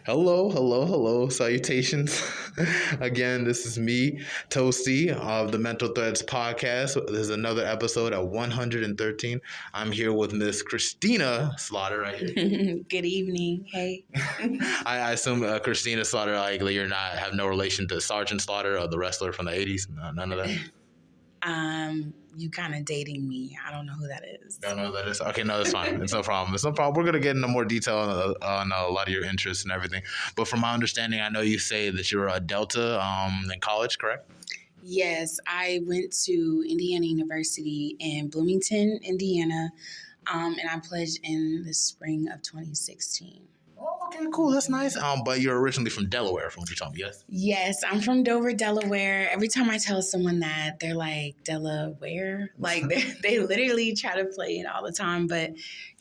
Hello, hello, hello. Salutations. Again, this is me, Toasty, of the Mental Threads podcast. This is another episode at 113. I'm here with Miss Christina Slaughter right here. Good evening. Hey. I assume Christina Slaughter, like you're not have no relation to Sergeant Slaughter or the wrestler from the 80s? None of that? You kind of dating me. I don't know who that is. Don't know who that is? Okay, no, that's fine. It's no problem. It's no problem. We're going to get into more detail on a lot of your interests and everything. But from my understanding, I know you say that you were a Delta in college, correct? Yes, I went to Indiana University in Bloomington, Indiana, and I pledged in the spring of 2016. Oh, okay, cool. That's nice. But you're originally from Delaware, from what you told me, yes? Yes, I'm from Dover, Delaware. Every time I tell someone that, they're like, Delaware? Like, they literally try to play it all the time. But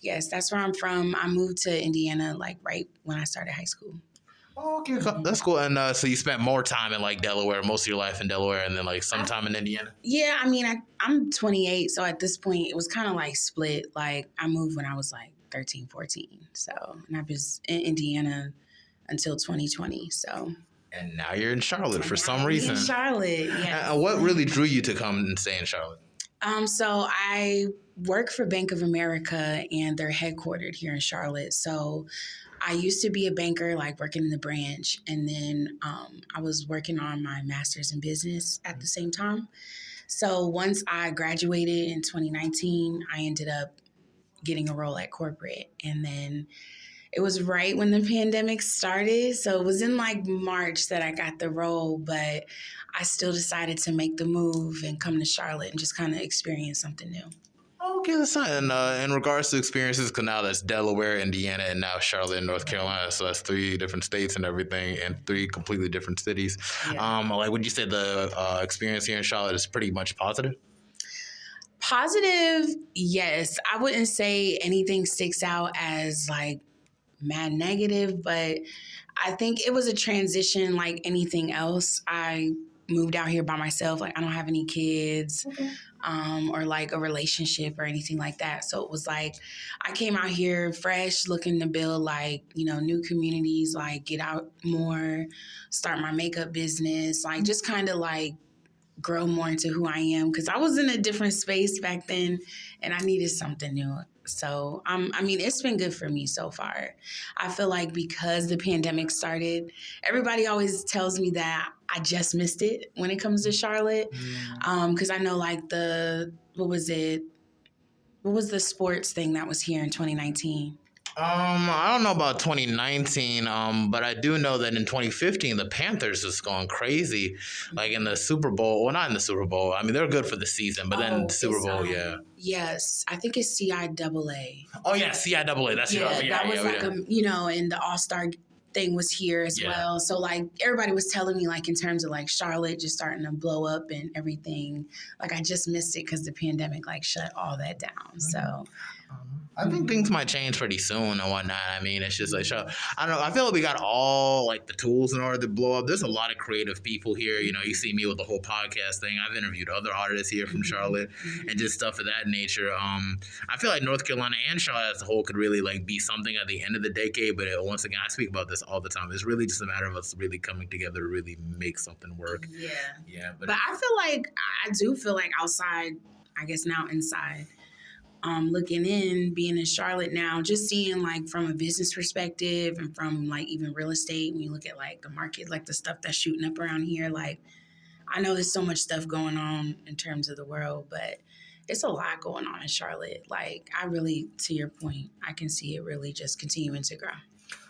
yes, that's where I'm from. I moved to Indiana, like, right when I started high school. Oh, okay, that's cool. And so you spent more time in, like, Delaware, most of your life in Delaware, and then, like, some time in Indiana? Yeah, I mean, I'm 28, so at this point, it was kind of, like, split. Like, I moved when I was, like, 13, 14. So, and I was in Indiana until 2020. So, and now you're in Charlotte for some reason. In Charlotte, yeah. What really drew you to come and stay in Charlotte? So I work for Bank of America, and they're headquartered here in Charlotte. So I used to be a banker, like working in the branch, and then I was working on my master's in business at the same time. So once I graduated in 2019, I ended up getting a role at corporate. And then it was right when the pandemic started. So it was in like March that I got the role, but I still decided to make the move and come to Charlotte and just kind of experience something new. Okay, that's fine. And in regards to experiences, because now that's Delaware, Indiana, and now Charlotte, North Carolina. So that's 3 different states and everything, and 3 completely different cities. Yeah. Like, would you say the experience here in Charlotte is pretty much positive? Positive, yes. I wouldn't say anything sticks out as like mad negative, but I think it was a transition like anything else. I moved out here by myself. Like, I don't have any kids. Okay. Or like a relationship or anything like that. So it was like I came out here fresh, looking to build like, new communities, like get out more, start my makeup business, like just kind of like grow more into who I am, because I was in a different space back then and I needed something new. So, it's been good for me so far. I feel like because the pandemic started, everybody always tells me that I just missed it when it comes to Charlotte. Because I know like what was the sports thing that was here in 2019? I don't know about 2019, but I do know that in 2015, the Panthers was going crazy, like in the Super Bowl. Well, not in the Super Bowl. I mean, they're good for the season, but then the Super Bowl, yeah. Yes, I think it's CIAA. Oh, yeah, CIAA. That's that was and the All-Star thing was here as well. So, like, everybody was telling me, like, in terms of, like, Charlotte just starting to blow up and everything. Like, I just missed it because the pandemic, like, shut all that down. Mm-hmm. So... I think things might change pretty soon and whatnot. I mean, it's just like, I don't know. I feel like we got all like the tools in order to blow up. There's a lot of creative people here. You see me with the whole podcast thing. I've interviewed other artists here from Charlotte and just stuff of that nature. I feel like North Carolina and Charlotte as a whole could really like be something at the end of the decade. But once again, I speak about this all the time. It's really just a matter of us really coming together to really make something work. Yeah. Yeah. But I do feel like outside, I guess now inside, looking in, being in Charlotte now, just seeing like from a business perspective and from like even real estate, when you look at like the market, like the stuff that's shooting up around here, like I know there's so much stuff going on in terms of the world, but it's a lot going on in Charlotte. Like I really, to your point, I can see it really just continuing to grow.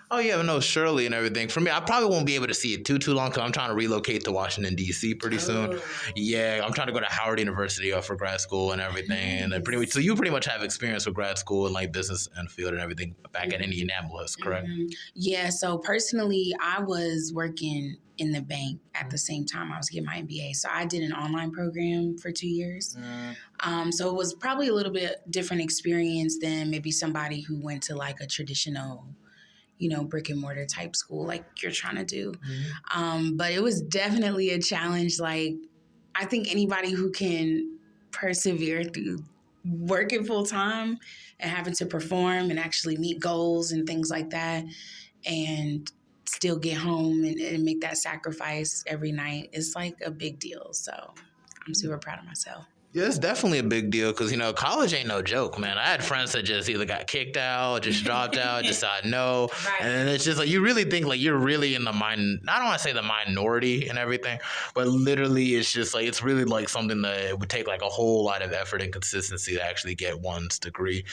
Oh, yeah, no, surely and everything. For me, I probably won't be able to see it too long because I'm trying to relocate to Washington, D.C. pretty soon. Yeah, I'm trying to go to Howard University for grad school and everything. And then so you pretty much have experience with grad school and like business and field and everything back in Indianapolis, correct? Mm-hmm. Yeah, so personally, I was working in the bank at the same time I was getting my MBA. So I did an online program for 2 years. So it was probably a little bit different experience than maybe somebody who went to like a traditional brick and mortar type school like you're trying to do. Mm-hmm. But it was definitely a challenge. Like, I think anybody who can persevere through working full time and having to perform and actually meet goals and things like that, and still get home and make that sacrifice every night is like a big deal. So I'm super proud of myself. Yeah, it's definitely a big deal because, college ain't no joke, man. I had friends that just either got kicked out, just dropped out, decided no. Right. And then it's just like, you really think like you're really in the I don't want to say the minority and everything, but literally it's just like, it's really like something that it would take like a whole lot of effort and consistency to actually get one's degree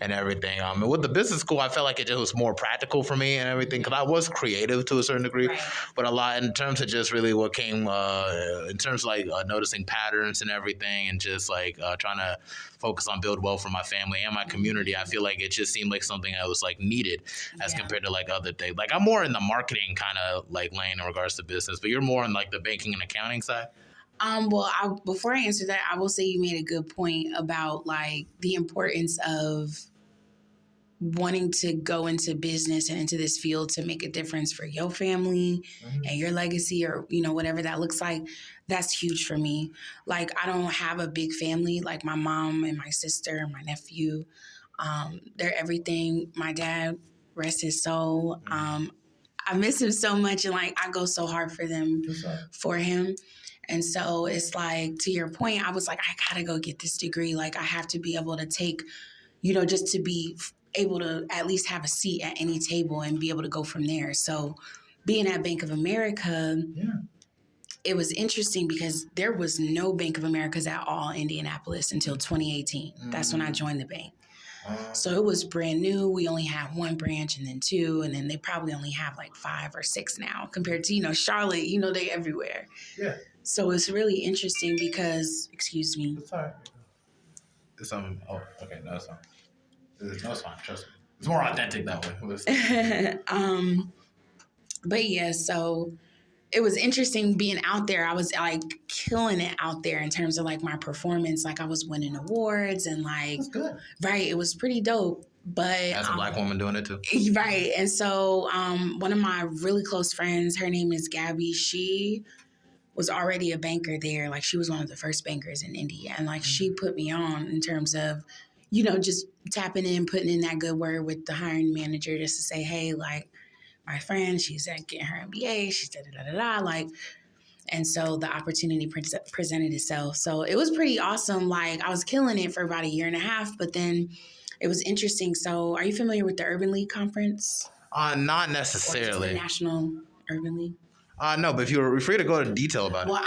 and everything. And with the business school, I felt like it just was more practical for me and everything because I was creative to a certain degree, Right. but a lot in terms of just really what came in terms of like noticing patterns and everything and just like trying to focus on build wealth for my family and my community. I feel like it just seemed like something that was like needed as compared to like other things. Like I'm more in the marketing kind of like lane in regards to business, but you're more in like the banking and accounting side. Well, before I answer that, I will say you made a good point about like the importance of wanting to go into business and into this field to make a difference for your family and your legacy, or whatever that looks like. That's huge for me. Like, I don't have a big family. Like, my mom and my sister and my nephew, they're everything. My dad, rest his soul. I miss him so much, and like I go so hard for them, for him. And so it's like, to your point, I was like, I gotta go get this degree. Like, I have to be able to take, just to be able to at least have a seat at any table and be able to go from there. So being at Bank of America, it was interesting because there was no Bank of Americas at all in Indianapolis until 2018. That's when I joined the bank. So it was brand new. We only had one branch and then two, and then they probably only have like 5 or 6 now compared to, Charlotte, they everywhere. Yeah. So it's really interesting because, excuse me. It's all right. It's oh, okay, no, it's fine. No, it's fine. Trust me. It's more authentic that way. But yeah, so it was interesting being out there. I was like killing it out there in terms of like my performance. Like I was winning awards and like, That's good. Right. It was pretty dope. But as a Black woman doing it too. Right. And so one of my really close friends, her name is Gabby. She was already a banker there. Like she was one of the first bankers in India. And like she put me on in terms of, just tapping in, putting in that good word with the hiring manager just to say, hey, like my friend, she's getting her MBA. She's da-da-da-da-da. Like, and so the opportunity presented itself. So it was pretty awesome. Like I was killing it for about 1.5 years, but then it was interesting. So are you familiar with the Urban League Conference? Not necessarily. Or just the National Urban League? No, but if you're free to go into detail about it. Well,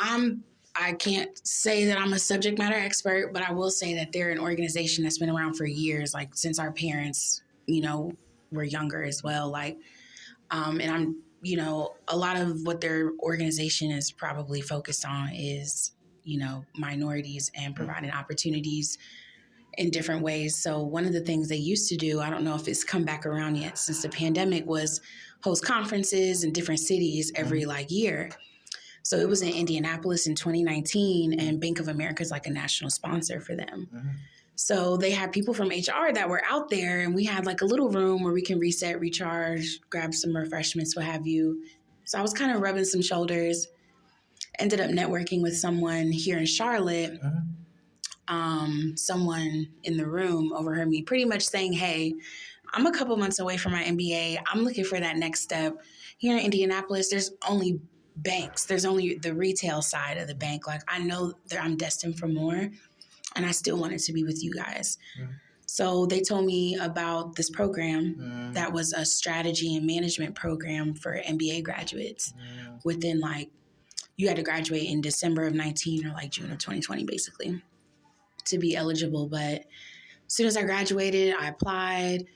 I can't say that I'm a subject matter expert, but I will say that they're an organization that's been around for years, like since our parents, were younger as well. Like, and I'm, a lot of what their organization is probably focused on is, minorities and providing opportunities in different ways. So one of the things they used to do, I don't know if it's come back around yet since the pandemic, was host conferences in different cities every year. So it was in Indianapolis in 2019, and Bank of America is like a national sponsor for them. So they had people from HR that were out there, and we had like a little room where we can reset, recharge, grab some refreshments, what have you. So I was kind of rubbing some shoulders, ended up networking with someone here in Charlotte. Someone in the room overheard me pretty much saying, hey, I'm a couple months away from my MBA. I'm looking for that next step. Here in Indianapolis, there's only banks. There's only the retail side of the bank. Like I know that I'm destined for more, and I still wanted to be with you guys. So they told me about this program that was a strategy and management program for MBA graduates. Within you had to graduate in December of 19 or June of 2020, basically, to be eligible. But as soon as I graduated, I applied.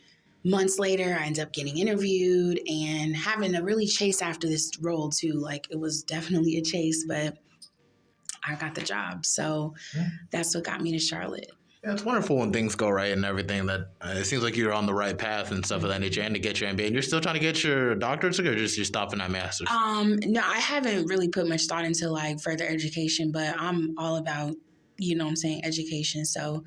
Months later, I ended up getting interviewed and having to really chase after this role too. Like it was definitely a chase, but I got the job. So that's what got me to Charlotte. Yeah, it's wonderful when things go right and everything. That it seems like you're on the right path and stuff of that nature, and to get your MBA. And you're still trying to get your doctorate, or just you're stopping at master's? No, I haven't really put much thought into further education, but I'm all about education. So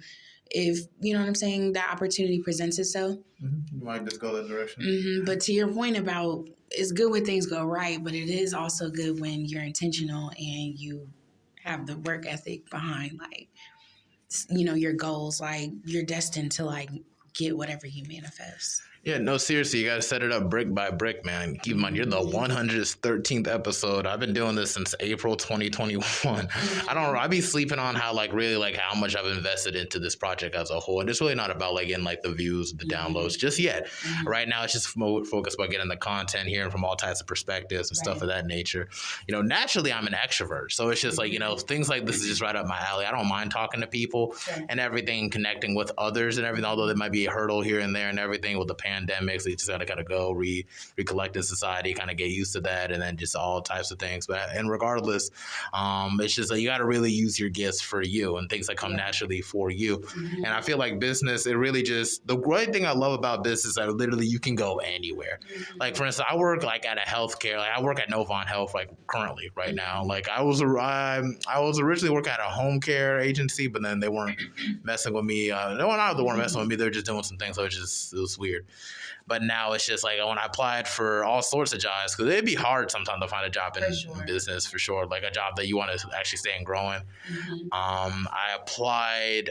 if that opportunity presents itself, you might just go that direction. But to your point about, it's good when things go right, but it is also good when you're intentional and you have the work ethic behind your goals. Like you're destined to get whatever you manifest. Yeah, no, seriously, you got to set it up brick by brick, man. Keep in mind, you're the 113th episode. I've been doing this since April 2021. I be sleeping on how, like, really, like, how much I've invested into this project as a whole. And it's really not about, like, getting, like, the views, the downloads just yet. Right now, it's just focused about getting the content, hearing from all types of perspectives and stuff of that nature. You know, naturally, I'm an extrovert. So it's just like, you know, things like this is just right up my alley. I don't mind talking to people and everything, connecting with others and everything, although there might be a hurdle here and there and everything with the pandemic. So you just got to kind of go recollect in society, kind of get used to that, and then just all types of things. And regardless, it's just like you got to really use your gifts for you and things that come naturally for you. And I feel like business, it really just, the great thing I love about business is that literally you can go anywhere. Like, for instance, I work like at a healthcare, like I work at Novant Health, like currently right now. Like I was originally working at a home care agency, but then they weren't messing with me. No one out, they weren't messing with me. They were just doing some things. So it was weird. But now it's just like when I applied for all sorts of jobs, because it'd be hard sometimes to find a job in business for sure, like a job that you want to actually stay and growing. I applied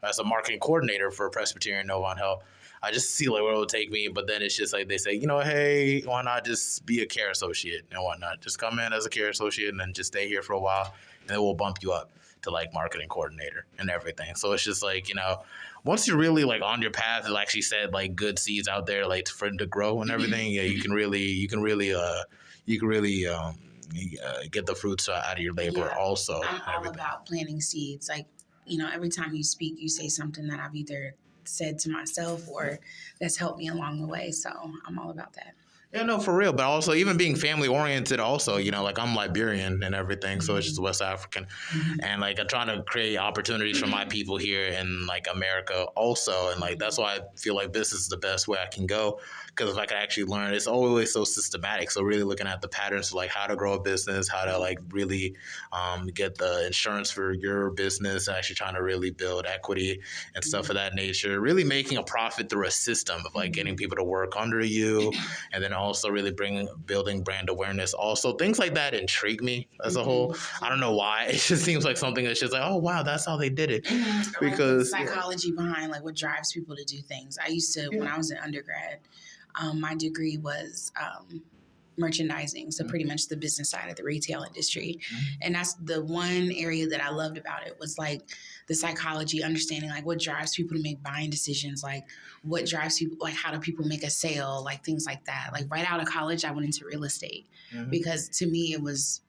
as a marketing coordinator for Presbyterian Novant Health. I just see like where it will take me, but then it's just like they say, you know, hey, why not just be a care associate and whatnot? Just come in as a care associate and then just stay here for a while, and then we'll bump you up to like marketing coordinator and everything. So it's just like, you know, once you're really like on your path, it actually said like good seeds out there, like for it to grow and everything. Yeah, you can really get the fruits out of your labor. Also, I'm all about planting seeds. Like, you know, every time you speak, you say something that I've either said to myself or that's helped me along the way. So I'm all about that. Yeah, no, for real. But also, even being family oriented, also, you know, like I'm Liberian and everything, so it's just West African, and like I'm trying to create opportunities for my people here in like America, also, and like that's why I feel like this is the best way I can go, because if I can actually learn, it's always so systematic. So really looking at the patterns of like how to grow a business, how to like really get the insurance for your business, actually trying to really build equity and stuff of that nature, really making a profit through a system of like getting people to work under you, and then also really building brand awareness. Also, things like that intrigue me as a whole. I don't know why. It just seems like something that's just like, oh wow, that's how they did it. Because like the psychology behind like what drives people to do things. I used to when I was in undergrad, my degree was merchandising, so pretty much the business side of the retail industry. And that's the one area that I loved about it, was like the psychology, understanding like what drives people to make buying decisions, like what drives people, like how do people make a sale, like things like that. Like right out of college, I went into real estate because to me it was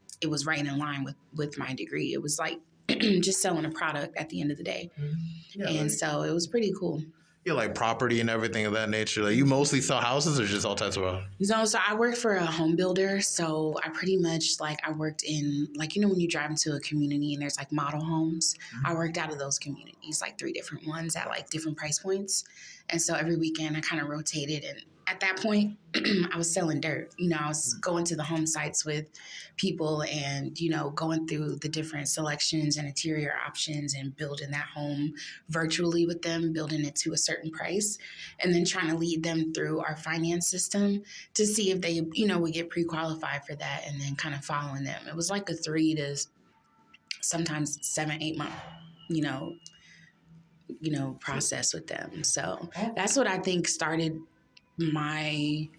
right in line with my degree. It was like just selling a product at the end of the day. And so it was pretty cool. Yeah, like property and everything of that nature. Like you mostly sell houses or just all types of? No, so I worked for a home builder. So I pretty much like I worked in like, you know, when you drive into a community and there's like model homes, I worked out of those communities, like 3 different ones at like different price points. And so every weekend I kind of rotated, and at that point I was selling dirt. You know, I was going to the home sites with people and, you know, going through the different selections and interior options and building that home virtually with them, building it to a certain price, and then trying to lead them through our finance system to see if they, you know, would get pre-qualified for that, and then kind of following them. It was like a 3 to sometimes 7-8 month, you know, process with them. So that's what I think started my,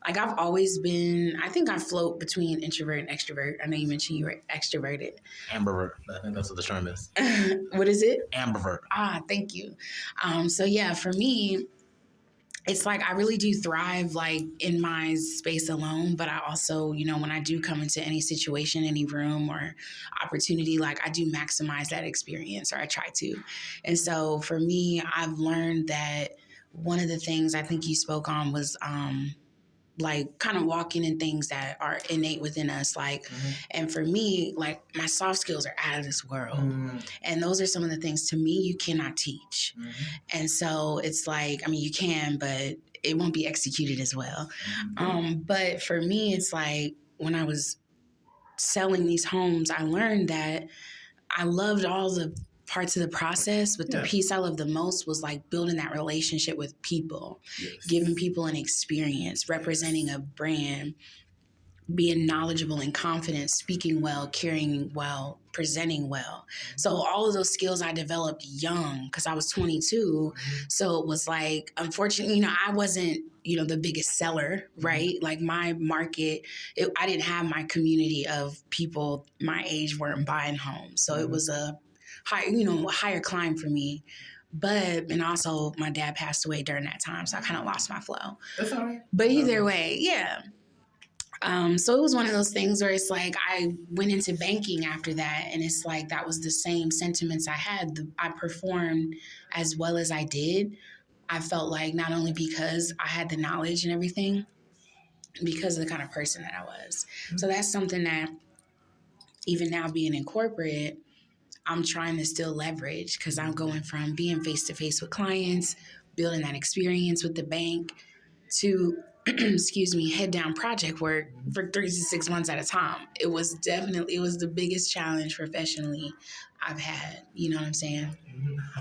like I've always been, I think I float between introvert and extrovert. I know you mentioned you were extroverted. Ambivert. I think that's what the term is. What is it? Ambivert. Thank you. So yeah, for me, it's like I really do thrive like in my space alone, but I also, you know, when I do come into any situation, any room or opportunity, like I do maximize that experience, or I try to. And so for me, I've learned that one of the things I think you spoke on was like kind of walking in things that are innate within us. Like, and for me, like my soft skills are out of this world. And those are some of the things to me you cannot teach. And so it's like, I mean, you can, but it won't be executed as well. But for me, it's like when I was selling these homes, I learned that I loved all the parts of the process, but the piece I loved the most was like building that relationship with people, giving people an experience, representing a brand, being knowledgeable and confident, speaking well, carrying well, presenting well. So all of those skills I developed young because I was 22. So it was like, unfortunately, I wasn't, the biggest seller, right? Like my market, I didn't have my community of people my age weren't buying homes. So it was a higher climb for me. And also my dad passed away during that time. So I kind of lost my flow. That's all right. But either way, yeah. So it was one of those things where it's like I went into banking after that, and it's like that was the same sentiments I had. I performed as well as I did. I felt like not only because I had the knowledge and everything, because of the kind of person that I was. So that's something that even now being in corporate, I'm trying to still leverage because I'm going from being face to face with clients, building that experience with the bank to excuse me, head down project work for 3 to 6 months at a time. It was the biggest challenge professionally I've had. You know what I'm saying?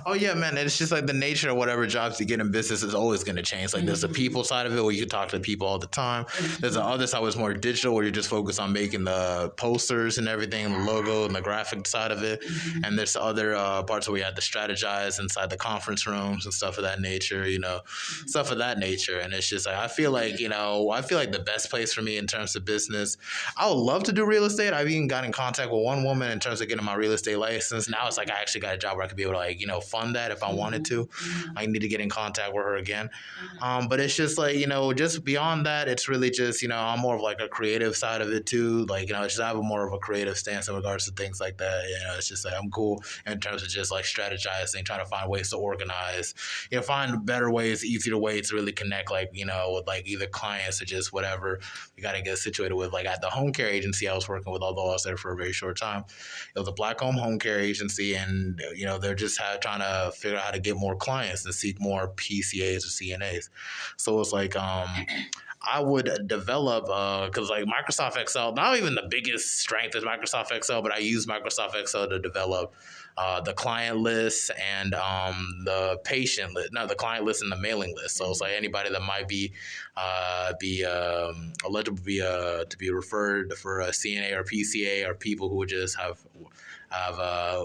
Oh yeah, man. It's just like the nature of whatever jobs you get in business is always going to change. Like there's the people side of it where you can talk to people all the time. There's the other side where it's more digital where you're just focused on making the posters and everything, the logo and the graphic side of it. And there's the other parts where you have to strategize inside the conference rooms and stuff of that nature, stuff of that nature. And it's just like, I feel like the best place for me in terms of business, I would love to do real estate. I've even got in contact with one woman in terms of getting my real estate license. Now it's like I actually got a job where I could be able to fund that if I wanted to. I need to get in contact with her again. But it's just like, just beyond that, it's really just, I'm more of like a creative side of it too. Like, it's just I have more of a creative stance in regards to things like that. It's just like I'm cool in terms of just like strategizing, trying to find ways to organize, find better ways, easier ways to really connect, like, with like either clients or just whatever we got to get situated with. Like at the home care agency I was working with, although I was there for a very short time, it was a Black home care agency, and they're just trying to figure out how to get more clients and seek more PCAs or CNAs. So it's like I would develop because like Microsoft Excel, not even the biggest strength is Microsoft Excel, but I use Microsoft Excel to develop the client list and the patient list, no, the client list and the mailing list. So it's like anybody that might be eligible to be referred for a CNA or PCA, or people who would just have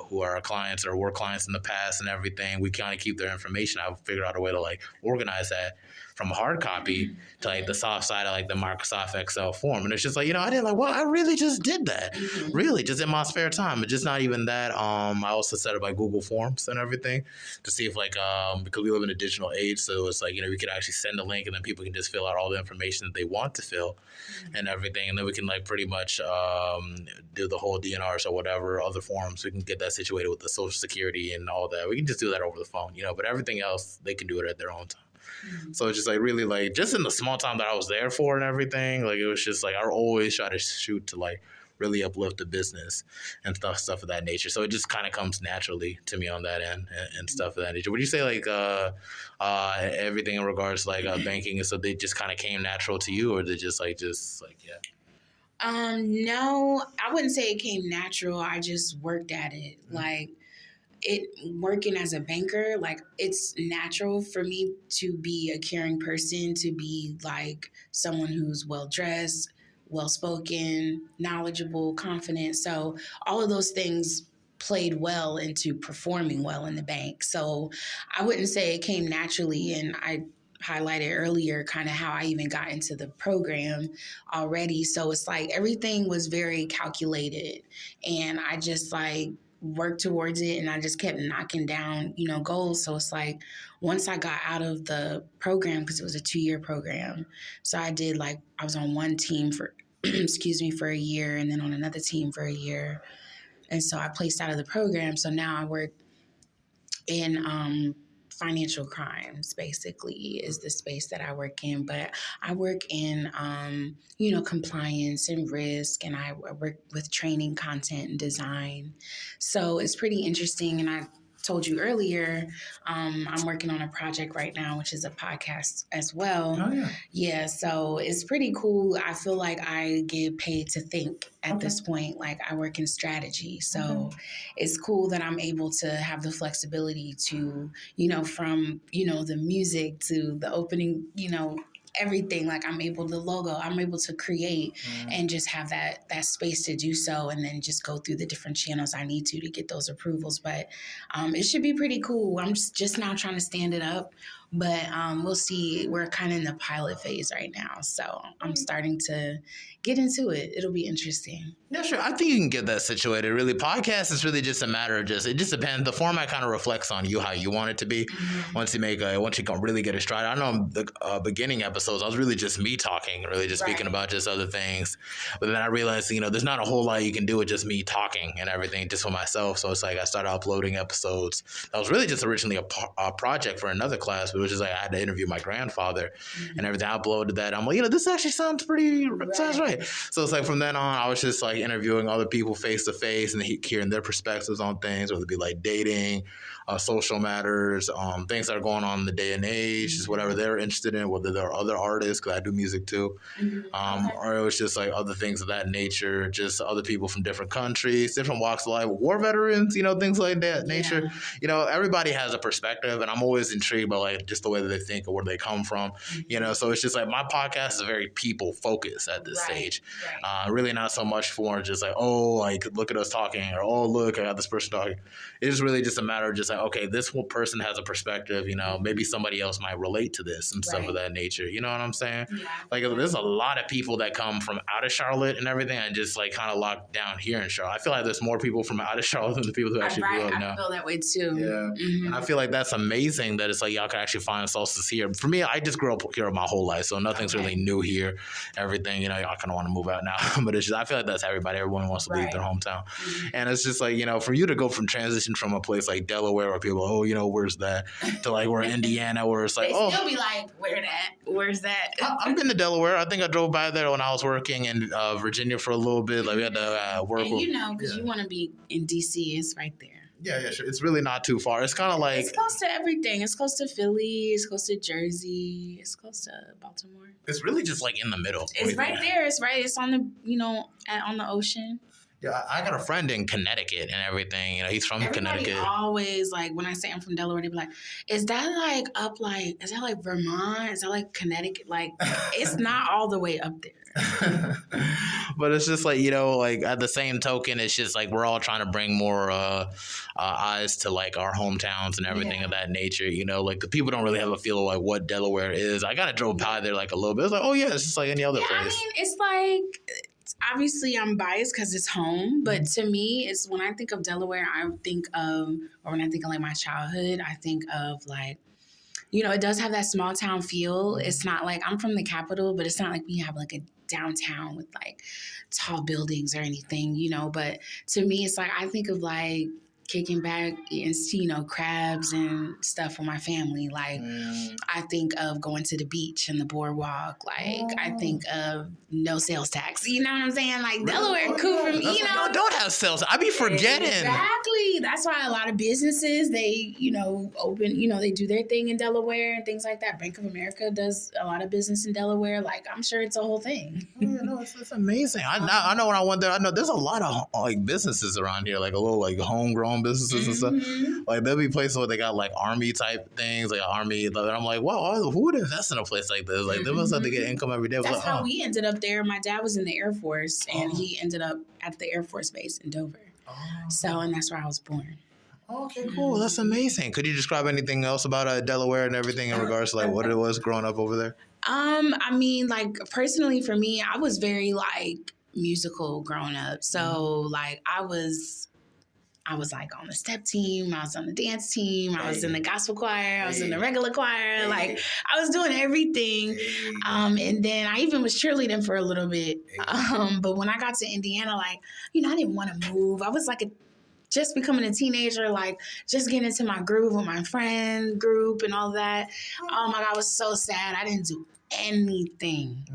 who are our clients or were clients in the past and everything. We kind of keep their information. I've figured out a way to like organize that from a hard copy to like the soft side of like the Microsoft Excel form. And it's just like, I didn't like, well, I really just did that. Really, just in my spare time. But just not even that. I also set up like Google Forms and everything to see if like, because we live in a digital age, so it's like, we could actually send a link and then people can just fill out all the information that they want to fill and everything. And then we can like pretty much do the whole DNRs or whatever, other forms. We can get that situated with the Social Security and all that. We can just do that over the phone, but everything else, they can do it at their own time. So it's just like really like just in the small time that I was there for and everything, like it was just like I always try to shoot to like really uplift the business and stuff of that nature. So it just kind of comes naturally to me on that end and stuff of that nature. Would you say like everything in regards to like banking, so they just kind of came natural to you, or they just like yeah? No, I wouldn't say it came natural. I just worked at it. Like working as a banker, like it's natural for me to be a caring person, to be like someone who's well dressed, well spoken, knowledgeable, confident. So all of those things played well into performing well in the bank. So I wouldn't say it came naturally. And I highlighted earlier kind of how I even got into the program already. So it's like everything was very calculated, and I just like worked towards it, and I just kept knocking down, goals. So it's like once I got out of the program, because it was a 2-year program, so I was on one team for excuse me, for a year, and then on another team for a year. And so I placed out of the program. So now I work in financial crimes, basically, is the space that I work in. But I work in, compliance and risk, and I work with training, content, and design. So it's pretty interesting. And I told you earlier, I'm working on a project right now, which is a podcast as well. Oh, yeah. Yeah, so it's pretty cool. I feel like I get paid to think at this point. Like I work in strategy. So it's cool that I'm able to have the flexibility to, from, the music to the opening, everything. Like I'm able to create and just have that space to do so, and then just go through the different channels I need to get those approvals. But it should be pretty cool. I'm just now trying to stand it up, but we'll see. We're kind of in the pilot phase right now, so I'm starting to get into it. It'll be interesting. Yeah, sure. I think you can get that situated. Really, podcast is really just a matter of it just depends. The format kind of reflects on you how you want it to be. Once you can really get it stride. I know the beginning episodes, I was really just me talking, really just speaking about just other things. But then I realized, there's not a whole lot you can do with just me talking and everything, just for myself. So it's like I started uploading episodes. That was really just originally a project for another class, but it was just like I had to interview my grandfather and everything. I uploaded that. I'm like, this actually sounds sounds right. So it's like from then on, I was just like interviewing other people face to face and hearing their perspectives on things, whether it be like dating, social matters, things that are going on in the day and age, just whatever they're interested in, whether there are other artists, because I do music too, or it was just like other things of that nature, just other people from different countries, different walks of life, war veterans, things like that nature. Everybody has a perspective, and I'm always intrigued by like just the way that they think or where they come from, so it's just like my podcast is very people focused at this stage. Really not so much for just like, look at us talking, or look, I got this person talking. It's really just a matter of just like, okay, this whole person has a perspective, maybe somebody else might relate to this and stuff of that nature. You know what I'm saying? Like there's a lot of people that come from out of Charlotte and everything and just like kind of locked down here in Charlotte. I feel like there's more people from out of Charlotte than the people who actually grew up now. I feel that way too. Yeah. And I feel like that's amazing that it's like y'all can actually find solstice here. For me, I just grew up here my whole life, so nothing's really new here. Everything, y'all kind of want to move out now. But it's just, I feel like that's everybody. Everyone wants to leave their hometown. And it's just like, for you to go from transition from a place like Delaware where people, where's that? To like where Indiana, where it's like, they still be like, where's that? I've been to Delaware. I think I drove by there when I was working in Virginia for a little bit. Like we had to work. And because you want to be in DC, it's right there. Yeah, sure. It's really not too far. It's kind of like... It's close to everything. It's close to Philly. It's close to Jersey. It's close to Baltimore. It's really just like in the middle. It's right there. It's right. It's on the, on the ocean. Yeah, I got a friend in Connecticut and everything. He's from Connecticut. Always like when I say I'm from Delaware, they be like, "Is that like up? Like, is that like Vermont? Is that like Connecticut? Like, it's not all the way up there." But it's just like like at the same token, it's just like we're all trying to bring more eyes to like our hometowns and everything of that nature. Like the people don't really have a feel of like what Delaware is. I kind of drove by there like a little bit. It's like, oh yeah, it's just like any other place. I mean, it's like. Obviously, I'm biased because it's home, but to me, it's when I think of Delaware, or when I think of like my childhood, I think of like, it does have that small town feel. It's not like I'm from the capital, but it's not like we have like a downtown with like tall buildings or anything, but to me, it's like I think of like kicking back and crabs and stuff with my family. Like I think of going to the beach and the boardwalk. Like I think of no sales tax. You know what I'm saying? Like Delaware, cool for me. No, don't have sales. I be forgetting. Exactly. That's why a lot of businesses they open. They do their thing in Delaware and things like that. Bank of America does a lot of business in Delaware. Like I'm sure it's a whole thing. It's amazing. I know when I went there. I know there's a lot of like businesses around here, like a little like homegrown businesses and stuff. Like there'll be places where they got like army type things, like army. And I'm like, wow, who would invest in a place like this? Like they must have to get income every day. That's how we ended up there. My dad was in the Air Force, and he ended up at the Air Force base in Dover. And that's where I was born. Okay, cool. That's amazing. Could you describe anything else about Delaware and everything in regards to like what it was growing up over there? I mean, like personally for me, I was very like musical growing up. So like I was like on the step team, I was on the dance team, I was in the gospel choir, I was in the regular choir, like I was doing everything. And then I even was cheerleading for a little bit. But when I got to Indiana, like, I didn't want to move. I was like just becoming a teenager, like just getting into my groove with my friend group and all that. Oh my God, I was so sad. I didn't do anything.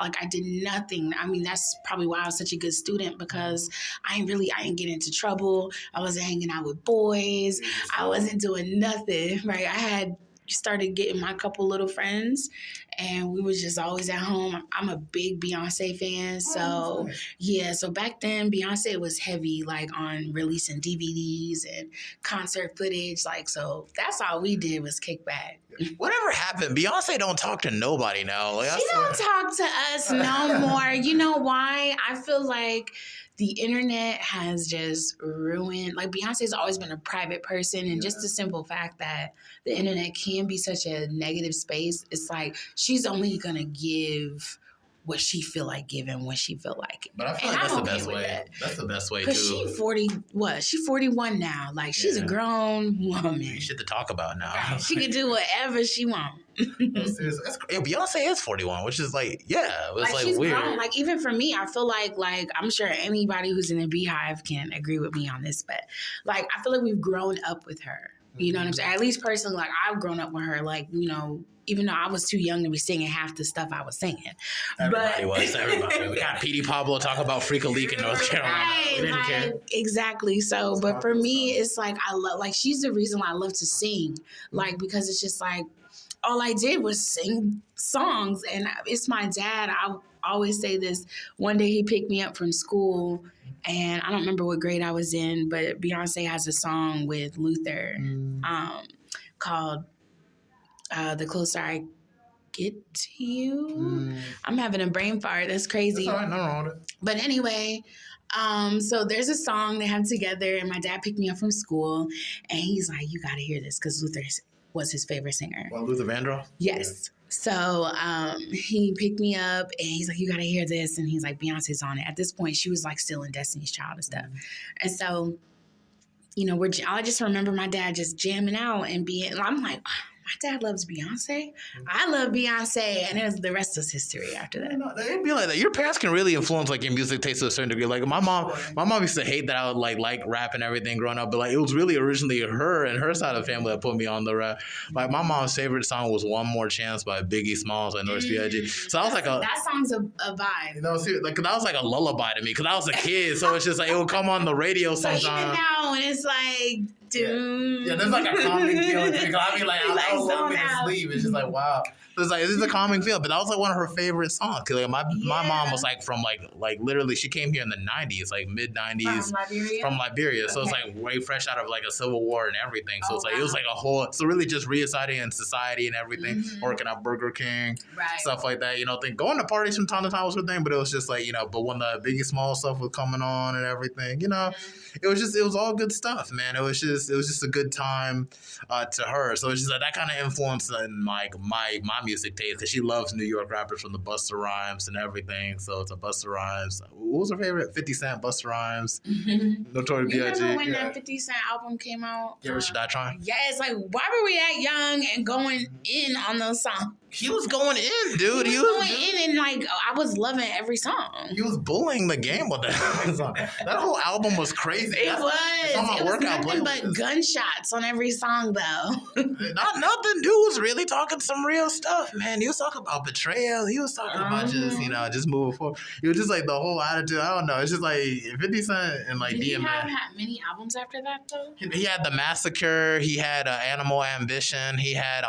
Like I did nothing. I mean, that's probably why I was such a good student, because I didn't get into trouble. I wasn't hanging out with boys. I wasn't doing nothing, right? I had started getting my couple little friends, and we was just always at home. I'm a big Beyonce fan, so yeah. So back then, Beyonce was heavy, like on releasing DVDs and concert footage. Like, so that's all we did was kick back. Whatever happened, Beyonce don't talk to nobody now. Like, She don't talk to us no more. You know why? I feel like the internet has just ruined, like Beyonce's always been a private person, and just the simple fact that the internet can be such a negative space, it's like she's only gonna give what she feel like giving when she feel like it. But I feel like that's the best way. That's the best way too. Because she's 41 now. Like, she's a grown woman. Shit to talk about now. Right. She can do whatever she wants. Beyonce is 41, which is like, it's like she's weird. grown. Like, even for me, I feel like I'm sure anybody who's in the Beehive can agree with me on this, but like, I feel like we've grown up with her. You know what I'm saying? At least personally, like, I've grown up with her. Like, you know, even though I was too young to be singing half the stuff I was singing. Everybody. We got Petey Pablo talk about Freak a Leak in North Carolina. Right, We didn't care. Exactly. So, but for me, it's like, I love, like, she's the reason why I love to sing. Like, because it's just like, all I did was sing songs. And it's my dad. I always say this. One day he picked me up from school, and I don't remember what grade I was in, but Beyonce has a song with Luther called The Closer I Get to You. I'm having a brain fart. That's crazy. That's all right, nothing wrong with it. But anyway, so there's a song they have together, and my dad picked me up from school, and he's like, you got to hear this, because Luther was his favorite singer. Well, Luther Vandross? Yes. So he picked me up, and he's like, you got to hear this. And he's like, Beyonce's on it. At this point, she was like still in Destiny's Child and stuff. And so, you know, I just remember my dad just jamming out and I'm like, my dad loves Beyonce. I love Beyonce. And the rest is history after that. It'd be like that. Your parents can really influence like your music taste to a certain degree. Like my mom used to hate that I would like rap and everything growing up, but like it was really originally her and her side of the family that put me on the rap. Like my mom's favorite song was "One More Chance" by Biggie Smalls and North B.I.G. So I was like that song's a vibe. You know, like that was like a lullaby to me because I was a kid. So it's just like it would come on the radio sometimes. So even now, and it's like. Yeah, there's like a calming feeling. I mean, like, I was loving to sleep. It's just like, wow. It's like, this is a calming feel. But that was like one of her favorite songs. Cause like my mom was like from like literally, she came here in the 90s, like mid 90s. From Liberia. Okay. So it's like way fresh out of like a civil war and everything. So it's like, it was like a whole, so really just redeciding in society and everything, working at Burger King, stuff like that, you know, going to parties from time to time was her thing, but it was just like, you know, but when the Biggie Small stuff was coming on and everything, you know, it was all good stuff, man. It was just a good time to her. So it's just like that kind of influence in like my music taste, because she loves New York rappers from the Busta Rhymes and everything. So it's a Busta Rhymes. What was her favorite? 50 Cent, Busta Rhymes, Notorious B.I.G. Remember when that 50 Cent album came out? Yeah, Rich or Die Trying. Yeah, it's like, why were we that young and going in on those songs? He was going in, dude. He was going in, and like I was loving every song. He was bullying the game with that song. That whole album was crazy. It was nothing but gunshots on every song, though. Not nothing. Dude was really talking some real stuff, man. He was talking about betrayal. He was talking about just moving forward. It was just like the whole attitude. I don't know. It's just like 50 Cent and like Did DMX. he have many albums after that, though? He had The Massacre. He had Animal Ambition. He had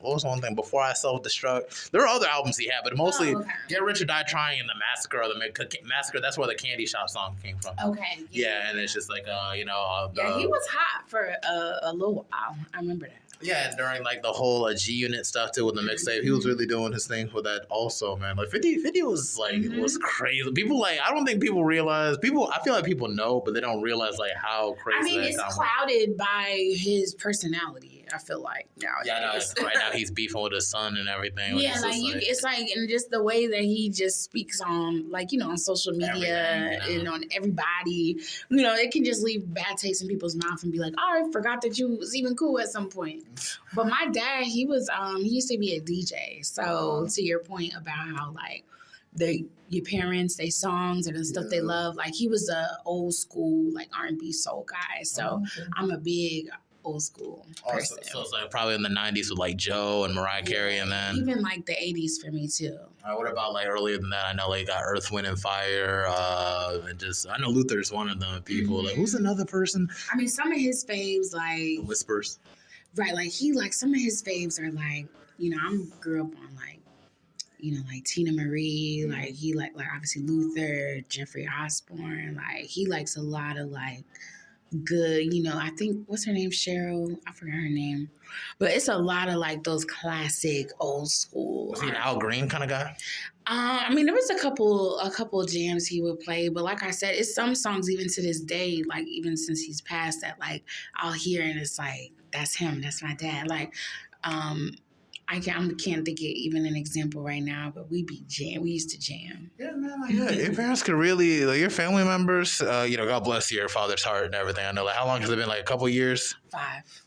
what was one thing? Before I Self-Destruct. There are other albums he had, but mostly Get Rich or Die Trying and The Massacre, or the Massacre. That's where the Candy Shop song came from. Okay. Yeah, and it's just like you know. He was hot for a little while. I remember that. Yeah, and during like the whole G-Unit stuff too with the mixtape, he was really doing his thing with that also, man. Like 50 was like was crazy. People like I don't think people realize. I feel like people know, but they don't realize like how crazy. I mean, it's clouded by his personality. I feel like now. Yeah, no, right now he's beefing with his son and everything. Yeah, like it's like, and just the way that he just speaks on, like, you know, on social media and on everybody, you know, it can just leave bad taste in people's mouth and be like, oh, I forgot that you was even cool at some point. But my dad, he used to be a DJ. So to your point about how like your parents, they songs and the stuff they love, like he was a old school like R&B soul guy. So I'm a big old school person. So it's like probably in the 90s with like Joe and Mariah Carey, and then even like the 80s for me too. What about like earlier than that? I know like got Earth, Wind and Fire, and just I know Luther's one of them people. Like who's another person? I mean, some of his faves like Whispers. Right, like he like some of his faves are like, I grew up on like, like Tina Marie, like he like obviously Luther, Jeffrey Osborne, like he likes a lot of like good, I think what's her name? Cheryl. I forgot her name. But it's a lot of like those classic old school. Was he an Al Green kind of guy? I mean, there was a couple jams he would play, but like I said, it's some songs even to this day, like even since he's passed, that like I'll hear and it's like that's him, that's my dad. Like, I can't think of even an example right now, but we used to jam. Yeah, man. Like, yeah, your parents could really, like, your family members. God bless your father's heart and everything. I know. Like, how long has it been? Like a couple years. 5.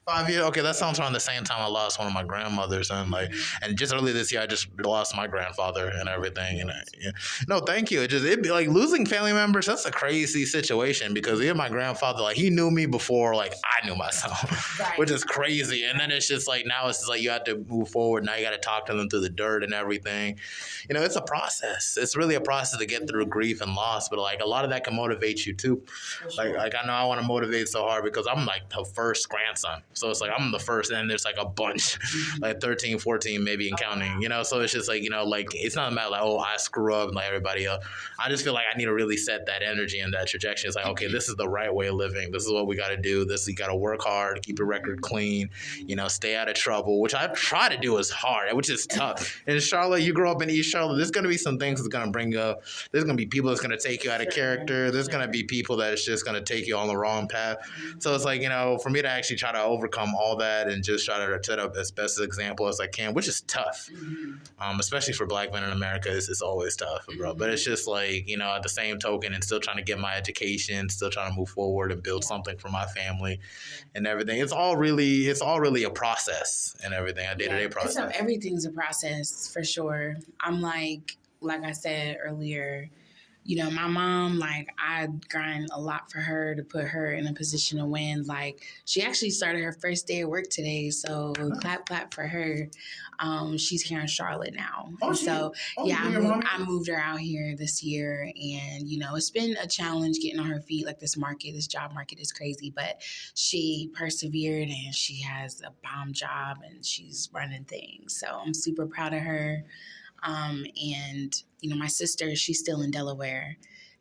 5 years. Okay, that sounds around the same time I lost one of my grandmothers, and and just early this year I just lost my grandfather and everything. And no, thank you. It'd be like losing family members. That's a crazy situation because even my grandfather, like he knew me before, like I knew myself, Right. which is crazy. And then it's just like now it's just like you have to move forward. Now you got to talk to them through the dirt and everything. It's a process. It's really a process to get through grief and loss, but like a lot of that can motivate you too. Sure. Like I know I want to motivate so hard because I'm like the first grandson. So it's like I'm the first and there's like a bunch, like 13, 14 maybe and counting, So it's just like, like it's not about like, oh, I screw up like everybody else. I just feel like I need to really set that energy and that trajectory. It's like, okay, this is the right way of living. This is what we got to do. You got to work hard, keep your record clean, stay out of trouble, which I try to do is hard, which is tough. In Charlotte, you grow up in East Charlotte, there's going to be some things that's going to bring up. There's going to be people that's going to take you out of character. There's going to be people that it's just going to take you on the wrong path. So it's like, for me to actually try to overcome all that and just try to set up as best an example as I can, which is tough, especially for Black men in America. It's always tough, bro. But it's just like, at the same token and still trying to get my education, still trying to move forward and build something for my family and everything. It's all really a process and everything, a day-to-day process. Everything's a process for sure. I'm like I said earlier, my mom, like, I grind a lot for her to put her in a position to win. Like, she actually started her first day of work today, so clap for her. She's here in Charlotte now. I moved her out here this year, and, it's been a challenge getting on her feet. Like, this job market is crazy, but she persevered, and she has a bomb job, and she's running things. So I'm super proud of her. And my sister, she's still in Delaware,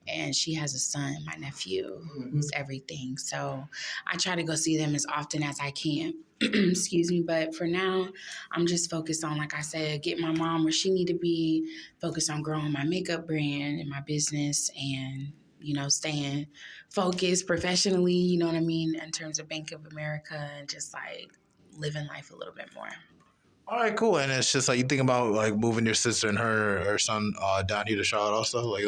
and she has a son, my nephew, who's everything. So I try to go see them as often as I can. Excuse me. But for now, I'm just focused on, like I said, getting my mom where she need to be, focused on growing my makeup brand and my business, and staying focused professionally, you know what I mean, in terms of Bank of America, and just like living life a little bit more. All right, cool. And it's just like you think about like moving your sister and her son down here to Charlotte also. Like,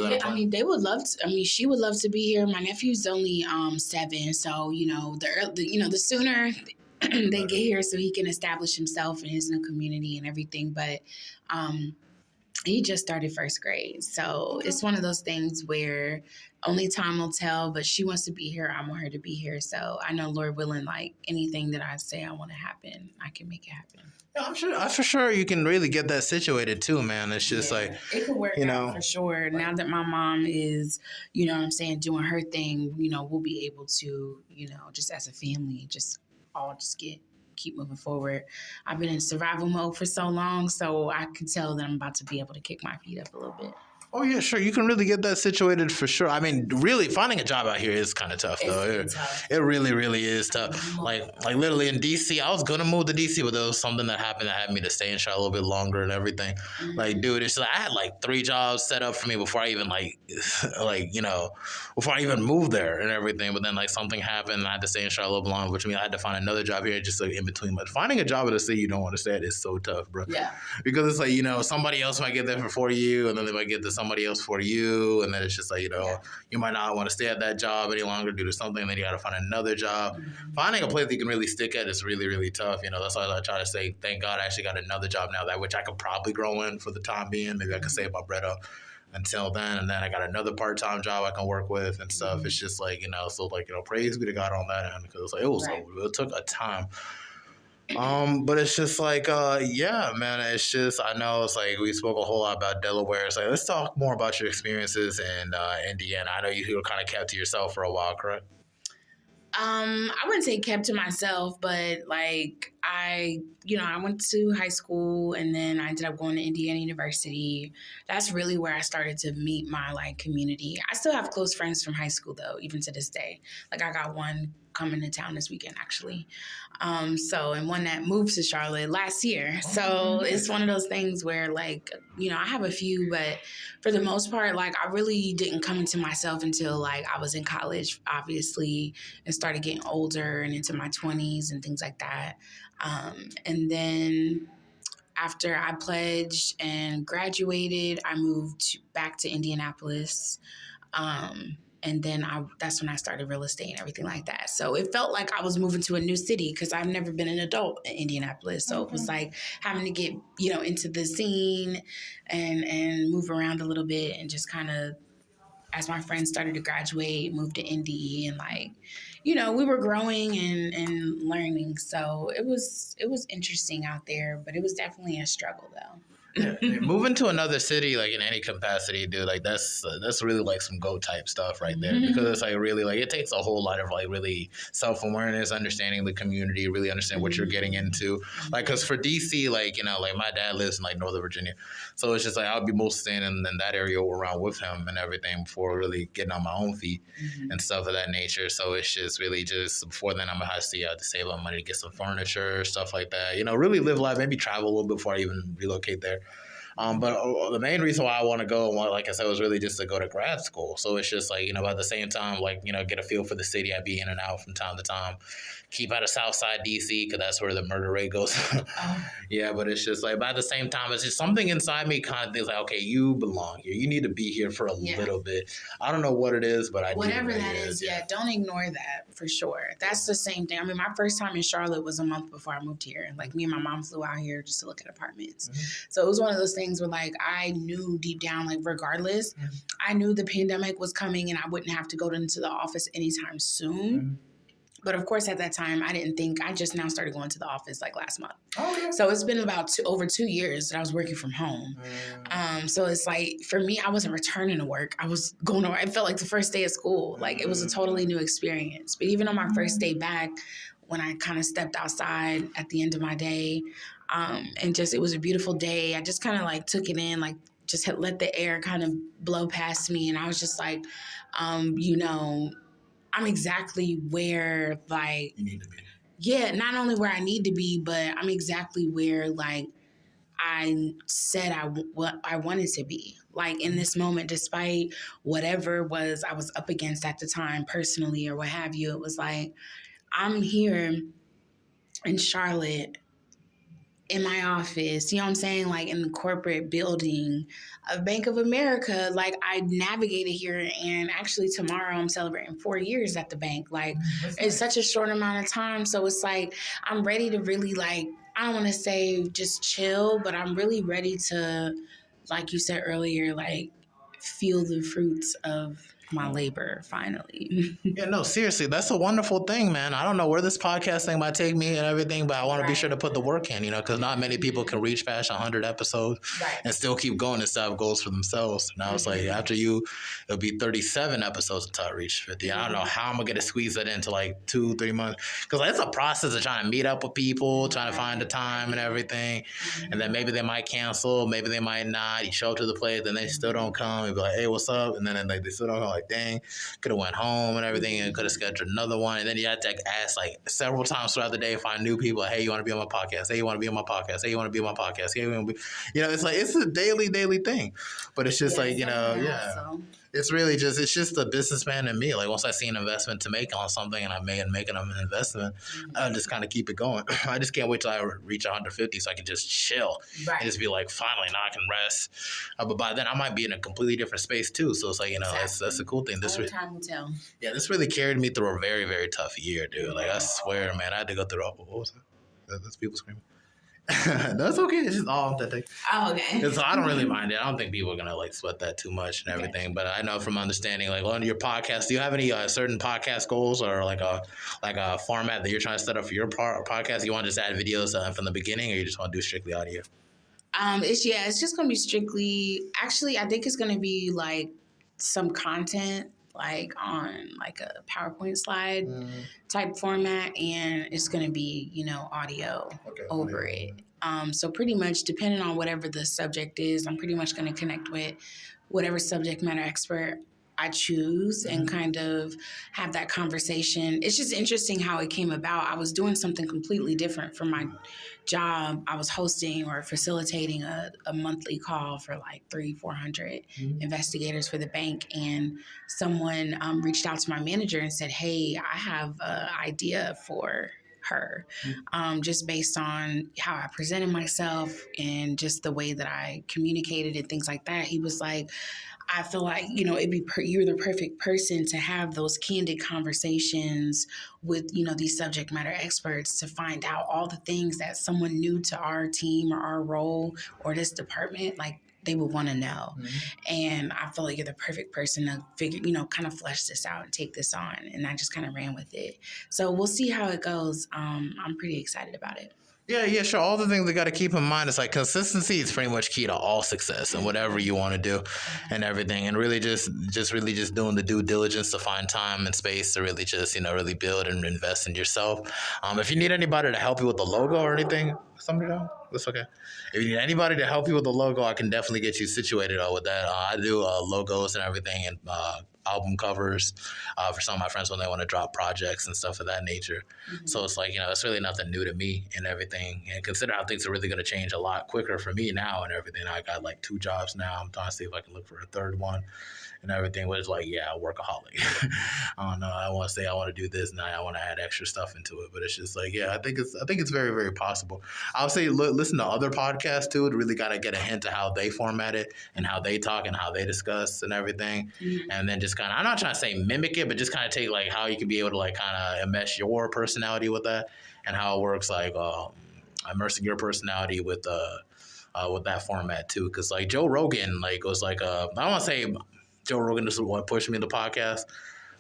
they would love to. She would love to be here. My nephew's only 7, so the sooner they get here, so he can establish himself in his new community and everything. But he just started first grade, so it's one of those things where only time will tell. But she wants to be here. I want her to be here. So I know, Lord willing, like anything that I say I want to happen, I can make it happen. Yeah, I'm sure. For sure, you can really get that situated too, man. It's just like it could work out for sure. Now that my mom is, doing her thing, we'll be able to, just as a family, keep moving forward. I've been in survival mode for so long, so I can tell that I'm about to be able to kick my feet up a little bit. Oh, yeah, sure. You can really get that situated for sure. I mean, really, finding a job out here is kind of tough, though. It really, really is tough. Like literally in D.C., I was going to move to D.C., but there was something that happened that had me to stay in Charlotte a little bit longer and everything. Mm-hmm. Like, dude, it's like I had like 3 jobs set up for me before I even before I even moved there and everything. But then like something happened and I had to stay in Charlotte a little bit longer, which means I had to find another job here just like in between. But finding a job in a city you don't want to stay at is so tough, bro. Yeah. Because it's like, somebody else might get there before you, and then they might get to somebody else for you, and then it's just like, you might not want to stay at that job any longer due to something, and then you got to find another job. Mm-hmm. Finding a place that you can really stick at is really, really tough. That's why I try to say, thank God I actually got another job now, that which I could probably grow in for the time being. Maybe I could save my bread up until then, and then I got another part-time job I can work with and stuff. Mm-hmm. It's just like, so like, praise be to God on that end, because it took a time. But it's just like, yeah, man, it's just, I know it's like, we spoke a whole lot about Delaware. It's like, let's talk more about your experiences in Indiana. I know you were kind of kept to yourself for a while, correct? I wouldn't say kept to myself, but like I went to high school and then I ended up going to Indiana University. That's really where I started to meet my like community. I still have close friends from high school though, even to this day. Like I got one coming to town this weekend actually. And one that moved to Charlotte last year. So it's one of those things where like, I have a few, but for the most part, like I really didn't come into myself until like I was in college, obviously, and started getting older and into my 20s and things like that. And then after I pledged and graduated, I moved back to Indianapolis. And then that's when I started real estate and everything like that. So it felt like I was moving to a new city because I've never been an adult in Indianapolis. So it was like having to get, into the scene and move around a little bit and just kind of, as my friends started to graduate, moved to Indy and like, we were growing and learning. So it was interesting out there, but it was definitely a struggle though. Yeah, moving to another city, like in any capacity, dude, like that's really like some go type stuff right there, because it's like really like it takes a whole lot of like really self-awareness, understanding the community, really understand what you're getting into. Like, because for DC, like like my dad lives in like Northern Virginia, so it's just like I'll be most staying in that area around with him and everything before really getting on my own feet and stuff of that nature. So it's just really just before then I'm gonna have to save up money to get some furniture, stuff like that. Really live life, maybe travel a little bit before I even relocate there. But the main reason why I want to go, like I said, was really just to go to grad school. So it's just like, at the same time, like, get a feel for the city. I'd be in and out from time to time. Keep out of Southside DC because that's where the murder rate goes. Yeah, but it's just like, but at the same time, it's just something inside me kind of thinks like, okay, you belong here. You need to be here for a little bit. I don't know what it is, but whatever that is, don't ignore that for sure. That's the same thing. I mean, my first time in Charlotte was a month before I moved here. Like me and my mom flew out here just to look at apartments. So it was one of those things where like I knew deep down, like regardless, I knew the pandemic was coming and I wouldn't have to go into the office anytime soon. But of course, at that time, I didn't think. I just now started going to the office like last month. So it's been about over 2 years that I was working from home. So it's like, for me, I wasn't returning to work. I was going to work. It felt like the first day of school. Like it was a totally new experience. But even on my first day back, when I kind of stepped outside at the end of my day, and just, it was a beautiful day. I just kind of like took it in, like just had let the air kind of blow past me. And I was just like, I'm exactly where like you need to be. Yeah, not only where I need to be, but I'm exactly where like I said what I wanted to be. Like in this moment, despite whatever I was up against at the time personally or what have you, it was like I'm here in Charlotte in my office, you know what I'm saying? Like in the corporate building of Bank of America, like I navigated here, and actually tomorrow I'm celebrating 4 years at the bank. Like it's such a short amount of time. So it's like, I'm ready to really like, I don't want to say just chill, but I'm really ready to, like you said earlier, like feel the fruits of my labor finally. Yeah, no, seriously, that's a wonderful thing, man. I don't know where this podcast thing might take me and everything, but I want to be sure to put the work in, because not many people can reach past 100 episodes and still keep going and set up goals for themselves. And I was like, after you, it'll be 37 episodes until I reach 50. I don't know how I'm going to get to squeeze that into like 2-3 months, because it's a process of trying to meet up with people, trying to find the time and everything. And then maybe they might cancel, maybe they might not. You show up to the place, then they still don't come. And be like, hey, what's up? And then like, they still don't come. Like, dang, could have went home and everything and could have scheduled another one. And then you had to ask like several times throughout the day if I knew people, like, hey, you want to be on my podcast? Hey, you want to be on my podcast? Hey, you want to be on my podcast? Hey, you want to be, it's like, it's a daily thing. But it's just like, it's really just, it's just the businessman in me. Like once I see an investment to make on something and I'm making an investment, I just kind of keep it going. I just can't wait till I reach 150 so I can just chill and just be like, finally, now I can rest. But by then I might be in a completely different space too. So it's like, that's a cool thing. Time will tell. Yeah, this really carried me through a very, very tough year, dude. Like I swear, man, I had to go through what was that? That's people screaming. That's okay. It's just all that thing. Oh, okay. So I don't really mind it. I don't think people are gonna like sweat that too much and everything. Okay. But I know from understanding, like on your podcast, do you have any certain podcast goals or like a format that you're trying to set up for your podcast? You want to just add videos from the beginning, or you just want to do strictly audio? It's just gonna be strictly. Actually, I think it's gonna be like some content like on like a PowerPoint slide type format, and it's going to be, audio over it. So pretty much depending on whatever the subject is, I'm pretty much going to connect with whatever subject matter expert I choose and kind of have that conversation. It's just interesting how it came about. I was doing something completely different from my job. I was hosting or facilitating a monthly call for like 400 investigators for the bank. And someone reached out to my manager and said, hey, I have an idea for her, just based on how I presented myself and just the way that I communicated and things like that. He was like, I feel like, you're the perfect person to have those candid conversations with, these subject matter experts to find out all the things that someone new to our team or our role or this department, like, they would want to know. And I feel like you're the perfect person to figure, kind of flesh this out and take this on. And I just kind of ran with it. So we'll see how it goes. I'm pretty excited about it. Yeah, sure. All the things we got to keep in mind is like consistency is pretty much key to all success and whatever you want to do and everything. And really just doing the due diligence to find time and space to really just, really build and invest in yourself. If you need anybody to help you with the logo or anything, somebody know, that's okay. If you need anybody to help you with the logo, I can definitely get you situated with that. I do logos and everything and album covers for some of my friends when they want to drop projects and stuff of that nature. So it's like, it's really nothing new to me and everything. And consider how things are really going to change a lot quicker for me now and everything. I got like 2 jobs now. I'm trying to see if I can look for a third one and everything. But it's like, workaholic. I don't know. I want to say I want to do this and I want to add extra stuff into it. But it's just like, I think it's very, very possible. I would say listen to other podcasts too. It really got to get a hint of how they format it and how they talk and how they discuss and everything. And then just kind of, I'm not trying to say mimic it, but just kind of take like how you can be able to like kind of enmesh your personality with that and how it works, like immersing your personality with that format too. Because like Joe Rogan, like was like I don't want to say Joe Rogan is what pushed me into podcast,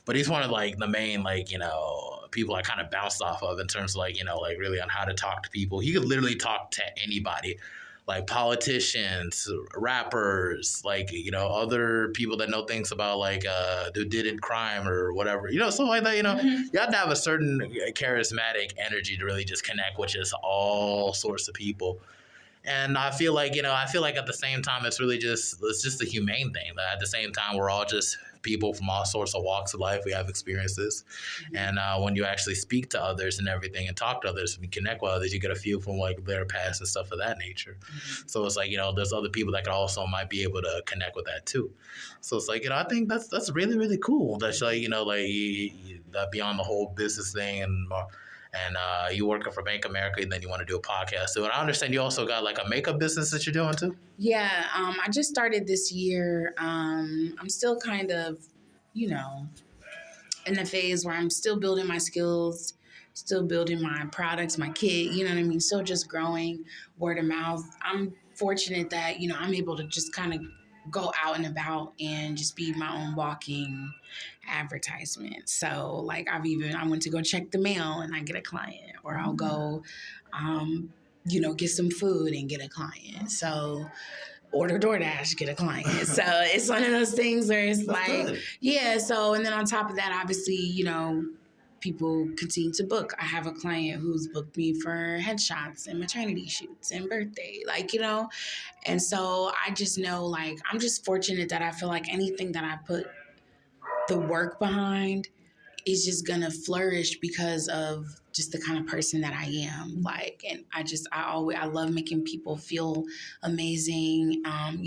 but he's one of like the main people I kind of bounced off of in terms of like like really on how to talk to people. He could literally talk to anybody. Like politicians, rappers, like, other people that know things about like who did crime or whatever, something like that, You have to have a certain charismatic energy to really just connect with just all sorts of people. And I feel like, at the same time, it's just a humane thing. That at the same time, we're all just people from all sorts of walks of life. We have experiences. And when you actually speak to others and everything and talk to others and connect with others, you get a feel from like their past and stuff of that nature. So it's like, there's other people that also might be able to connect with that too. So it's like, I think that's really, really cool. That's like, that beyond the whole business thing and you working for Bank America and then you want to do a podcast. So I understand you also got like a makeup business that you're doing too? Yeah, I just started this year. I'm still kind of, in the phase where I'm still building my skills, still building my products, my kit, you know what I mean? Still just growing word of mouth. I'm fortunate that, I'm able to just kind of go out and about and just be my own walking advertisement. So like I went to go check the mail and I get a client, or I'll go, get some food and get a client. So order DoorDash, get a client. So it's one of those things where it's like, good. So, and then on top of that, obviously, people continue to book. I have a client who's booked me for headshots and maternity shoots and birthday, and so I just know, like, I'm just fortunate that I feel like anything that I put the work behind is just gonna flourish because of just the kind of person that I am. Like, and I love making people feel amazing.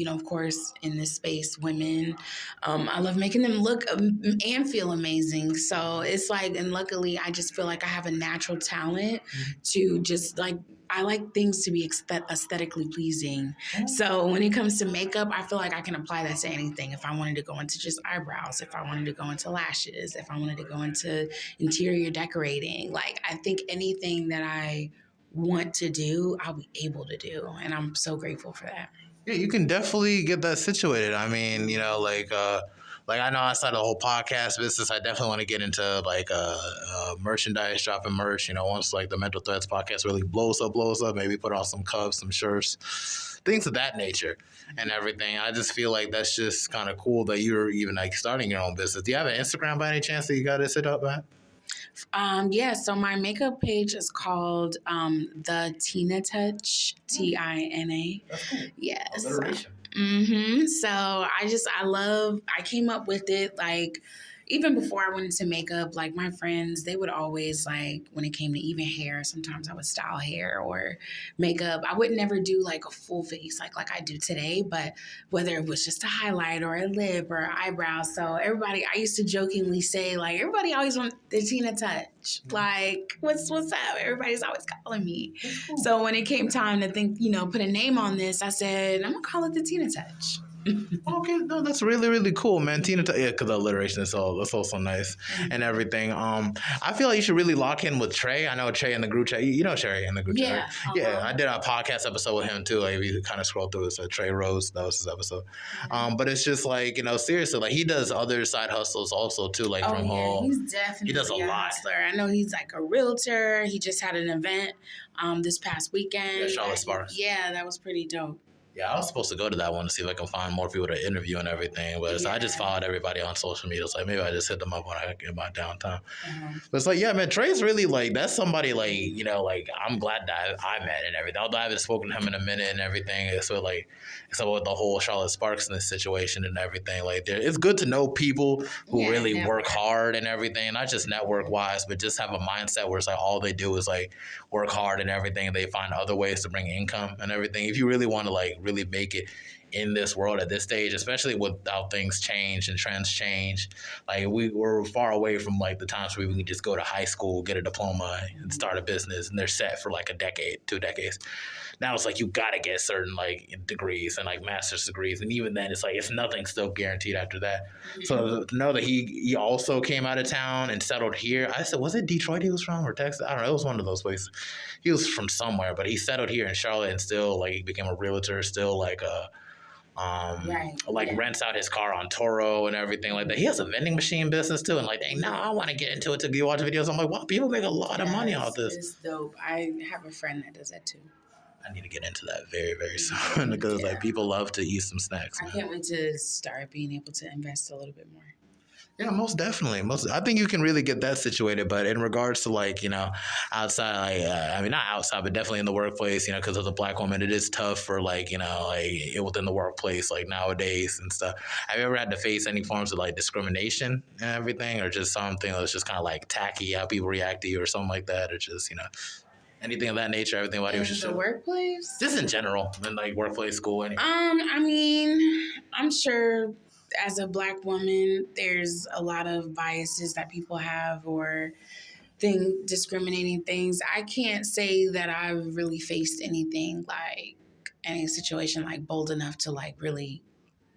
Of course, in this space, women, I love making them look and feel amazing. So it's like, and luckily, I just feel like I have a natural talent to just like, I like things to be aesthetically pleasing. So when it comes to makeup, I feel like I can apply that to anything. If I wanted to go into just eyebrows, if I wanted to go into lashes, if I wanted to go into interior decorating, like I think anything that I want to do, I'll be able to do. And I'm so grateful for that. Yeah, you can definitely get that situated. I mean, like I know outside of the whole podcast business, I definitely want to get into like merchandise, dropping merch. Once like the Mental Threads podcast really blows up, maybe put on some cups, some shirts, things of that nature, and everything. I just feel like that's just kind of cool that you're even like starting your own business. Do you have an Instagram by any chance that you got to set up at? Yeah, so my makeup page is called the Tina Touch, Tina. That's cool. Yes. Alliteration. So I came up with it like even before I went into makeup, like my friends, they would always like when it came to even hair, sometimes I would style hair or makeup. I would never do like a full face like I do today, but whether it was just a highlight or a lip or eyebrows. So I used to jokingly say like everybody always wants the Tina Touch. Like what's up? Everybody's always calling me. So when it came time to think, put a name on this, I said, I'm gonna call it the Tina Touch. Okay, no, that's really, really cool, man. Tina, yeah, because the alliteration that's also nice and everything. I feel like you should really lock in with Trey. I know Trey in the group chat. You know Trey in the group chat, right? Yeah, I did a podcast episode with him too. Like, if you kind of scroll through it, so Trey Rose, that was his episode. But it's just like seriously, like he does other side hustles also too, like from home. He's definitely he does a lot. Hustler. I know he's like a realtor. He just had an event this past weekend. Yeah, Charlotte Sparks. Yeah, that was pretty dope. Yeah, I was supposed to go to that one to see if I can find more people to interview and everything. But so I just followed everybody on social media. It's like maybe I just hit them up when I get my downtime. But it's like, yeah, man, Trey's really like, that's somebody like, like I'm glad that I met and everything. Although I haven't spoken to him in a minute and everything. So with the whole Charlotte Sparks in this situation and everything, like it's good to know people who really work hard and everything. Not just network wise, but just have a mindset where it's like all they do is like work hard and everything. They find other ways to bring income and everything. If you really want to like really make it in this world at this stage, especially without things change and trends change, like we're far away from like the times where we can just go to high school, get a diploma and start a business and they're set for like a decade, 2 decades. Now it's like you gotta get certain like degrees and like master's degrees, and even then it's like it's nothing still guaranteed after that. So to know that he also came out of town and settled here, I said, was it Detroit he was from or Texas? I don't know. It was one of those places. He was from somewhere, but he settled here in Charlotte and still like he became a realtor, still like rents out his car on Toro and everything like that. He has a vending machine business too, and like, dang, no, I want to get into it to watch videos. I'm like, wow, people make a lot of money off this. It's dope. I have a friend that does that too. I need to get into that very, very soon because like people love to eat some snacks. I can't wait to start being able to invest a little bit more. Yeah, most definitely. I think you can really get that situated. But in regards to like, outside, like, not outside, but definitely in the workplace, because as a Black woman, it is tough for like, within the workplace, like nowadays and stuff. Have you ever had to face any forms of like discrimination and everything, or just something that's just kind of like tacky, how people react to you or something like that, or just, anything of that nature, everything about in the workplace? Just in general, in like workplace, school, anything. I'm sure as a Black woman, there's a lot of biases that people have or discriminating things. I can't say that I've really faced anything like any situation like bold enough to like really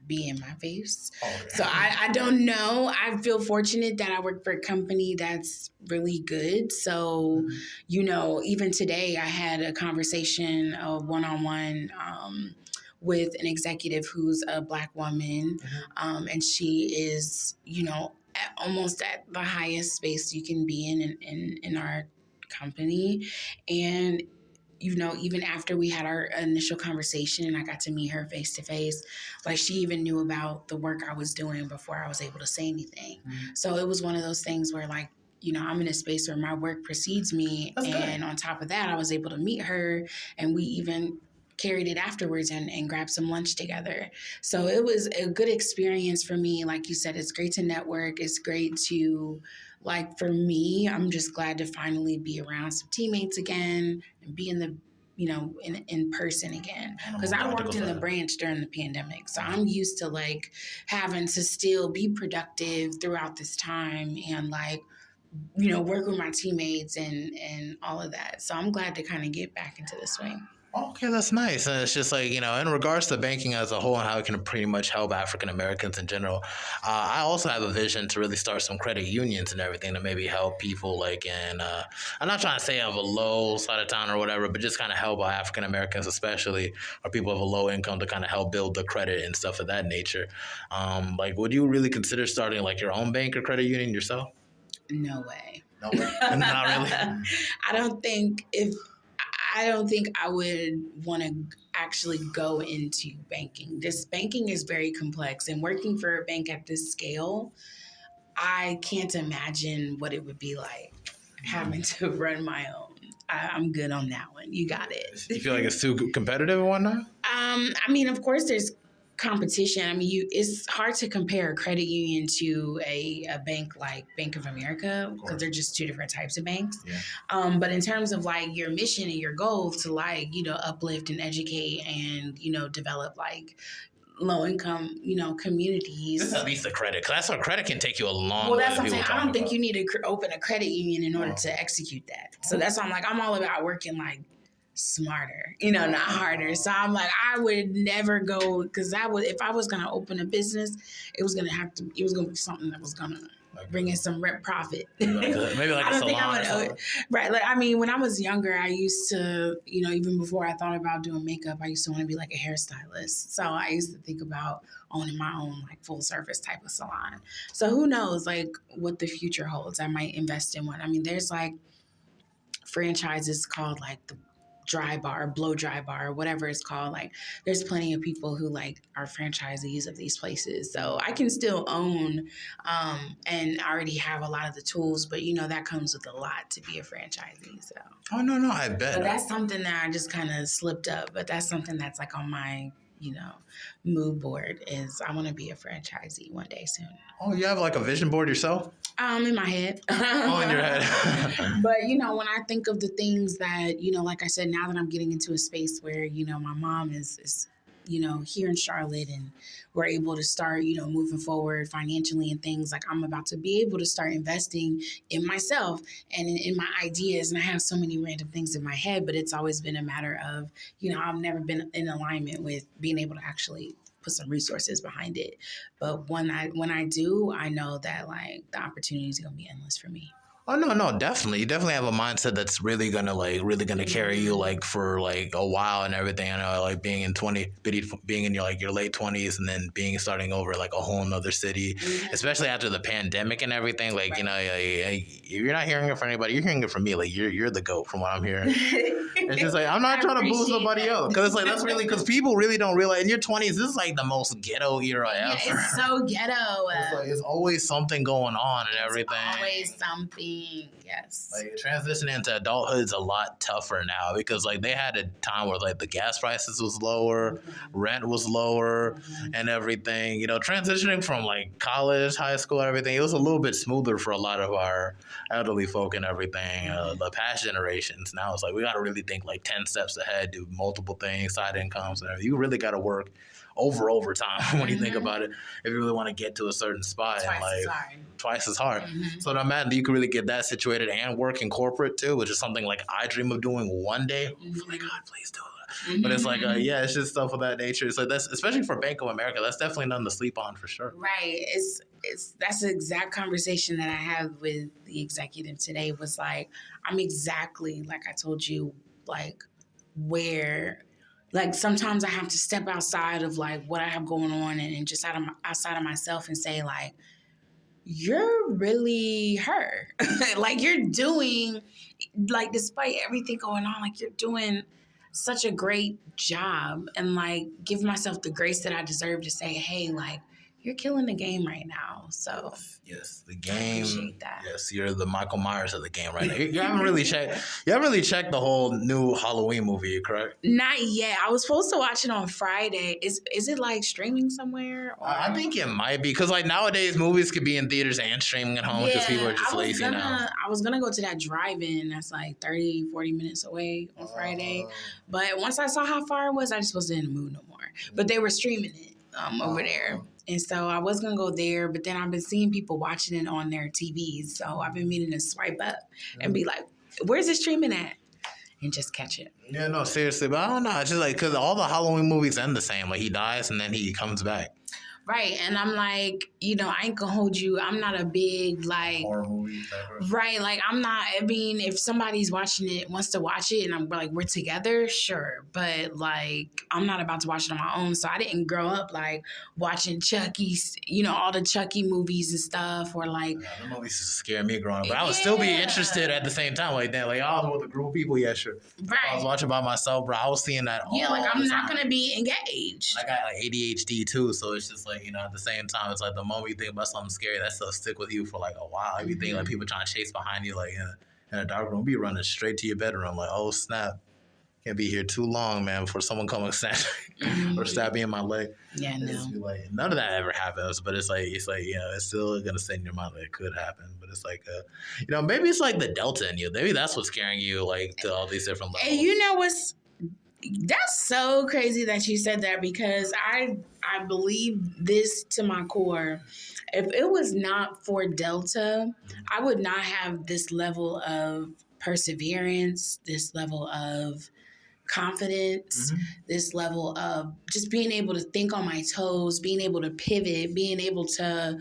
be in my face. Okay. So I don't know. I feel fortunate that I work for a company that's really good. So, even today I had a conversation, one-on-one, with an executive who's a Black woman. And she is, almost at the highest space you can be in our company. And even after we had our initial conversation and I got to meet her face to face, like she even knew about the work I was doing before I was able to say anything. So it was one of those things where like, I'm in a space where my work precedes me. That's and good. On top of that, I was able to meet her and we even carried it afterwards and grabbed some lunch together. So it was a good experience for me. Like you said, it's great to network. It's great to, like, for me, I'm just glad to finally be around some teammates again and be in the, in person again. Because I worked in the branch during the pandemic. So I'm used to like having to still be productive throughout this time and like, work with my teammates and all of that. So I'm glad to kind of get back into the swing. Okay, that's nice. And it's just like, in regards to banking as a whole and how it can pretty much help African Americans in general, I also have a vision to really start some credit unions and everything to maybe help people like I'm not trying to say of a low side of town or whatever, but just kind of help African Americans, especially, or people of a low income to kind of help build the credit and stuff of that nature. Like, would you really consider starting like your own bank or credit union yourself? No way. No way. Not really. I don't think I would want to actually go into banking. This banking is very complex, and working for a bank at this scale, I can't imagine what it would be like having to run my own. I'm good on that one. You got it. You feel like it's too competitive and whatnot? I mean, of course, there's competition. I mean, it's hard to compare a credit union to a bank like Bank of America because they're just two different types of banks. Yeah. But in terms of like your mission and your goal to like, uplift and educate and, develop like low income, communities. This is at least the credit, because that's what credit can take you a long way. Well, that's what I'm saying. I don't think you need to open a credit union in order to execute that. So that's why I'm like, I'm all about working like smarter, not harder. So I'm like, I would never go because if I was gonna open a business, it was gonna be something that was gonna bring in some rent profit. Maybe like I a don't think salon. I would. Right. Like, I mean, when I was younger, I used to, even before I thought about doing makeup, I used to want to be like a hairstylist. So I used to think about owning my own like full service type of salon. So who knows like what the future holds? I might invest in one. I mean, there's like franchises called like the dry bar, blow dry bar, whatever it's called. Like there's plenty of people who like are franchisees of these places. So I can still own and I already have a lot of the tools, but that comes with a lot to be a franchisee. So Oh no, I bet. But that's something that I just kind of slipped up. But that's something that's like on my, mood board is I want to be a franchisee one day soon. Oh, you have like a vision board yourself? In my head. Oh, in your head. But, when I think of the things that, like I said, now that I'm getting into a space where, my mom is here in Charlotte and we're able to start, moving forward financially and things, like I'm about to be able to start investing in myself and in my ideas. And I have so many random things in my head, but it's always been a matter of, I've never been in alignment with being able to actually put some resources behind it. But when I do, I know that like the opportunity is going to be endless for me. Oh no, definitely. You definitely have a mindset that's really gonna carry you like for like a while and everything. I know like being in your like your late 20s and then starting over like a whole nother city, especially after the pandemic and everything. Like you're not hearing it from anybody. You're hearing it from me. Like you're the GOAT from what I'm hearing. It's just like I'm not trying to boost somebody else because it's like that's really because people really don't realize in your 20s this is like the most ghetto era ever. Yeah, it's so ghetto. It's always something going on and everything. Always something. Yes. Like transitioning into adulthood is a lot tougher now because like they had a time where like the gas prices was lower, rent was lower, and everything. Transitioning from like college, high school, everything, it was a little bit smoother for a lot of our elderly folk and everything. The past generations now it's like we got to really think like 10 steps ahead, do multiple things, side incomes, and everything. You really got to work overtime when you think about it if you really want to get to a certain spot twice as hard. So no matter you can really get that situated and work in corporate too, which is something like I dream of doing one day. Hopefully God please do it. But it's like it's just stuff of that nature. So that's especially for Bank of America, that's definitely nothing to sleep on for sure. Right. That's the exact conversation that I had with the executive today was like I'm exactly like I told you like where like sometimes I have to step outside of like what I have going on and just outside of myself and say like, you're really her. Like you're doing, like despite everything going on, like you're doing such a great job and like give myself the grace that I deserve to say, hey, like you're killing the game right now. So yes, the game. I appreciate that. Yes, you're the Michael Myers of the game right now. You haven't really checked the whole new Halloween movie, correct? Not yet. I was supposed to watch it on Friday. Is it like streaming somewhere? Or? I think it might be because like nowadays movies could be in theaters and streaming at home because people are just lazy now. I was gonna go to that drive-in that's like 30, 40 minutes away on Friday, but once I saw how far it was, I just wasn't in the mood no more. But they were streaming it over there. And so I was going to go there, but then I've been seeing people watching it on their TVs. So I've been meaning to swipe up and be like, where's it streaming at? and just catch it. Yeah, no, seriously, but I don't know. It's just like because all the Halloween movies end the same. Like he dies and then he comes back. Right. And I'm like, I ain't gonna hold you. I'm not a big like Horror movie type of. right. Like I'm not, I mean, if somebody's watching it, wants to watch it and I'm like, we're together, sure. But like I'm not about to watch it on my own. So I didn't grow up like watching Chucky's, all the Chucky movies and stuff or like Yeah, the movies used to scare me growing up. But I would still be interested at the same time. Like that. Like I was with a group of people, yeah, sure. right. I was watching by myself, bro. I was seeing that all like I'm the not time. gonna be engaged. I got like ADHD too, so it's just like, at the same time, it's like the moment you think about something scary, that stuff stick with you for like a while. Like you think like people trying to chase behind you, like in a dark room, be running straight to your bedroom, like, oh snap, can't be here too long, man, before someone come and snatch or stab me in my leg. Yeah, no. Be like, none of that ever happens, but it's like it's still gonna stay in your mind that it could happen. But it's like maybe it's like the Delta in you. Maybe that's what's scaring you like to all these different levels. And you know what's that's so crazy that you said that because I believe this to my core. If it was not for Delta, I would not have this level of perseverance, this level of confidence, this level of just being able to think on my toes, being able to pivot, being able to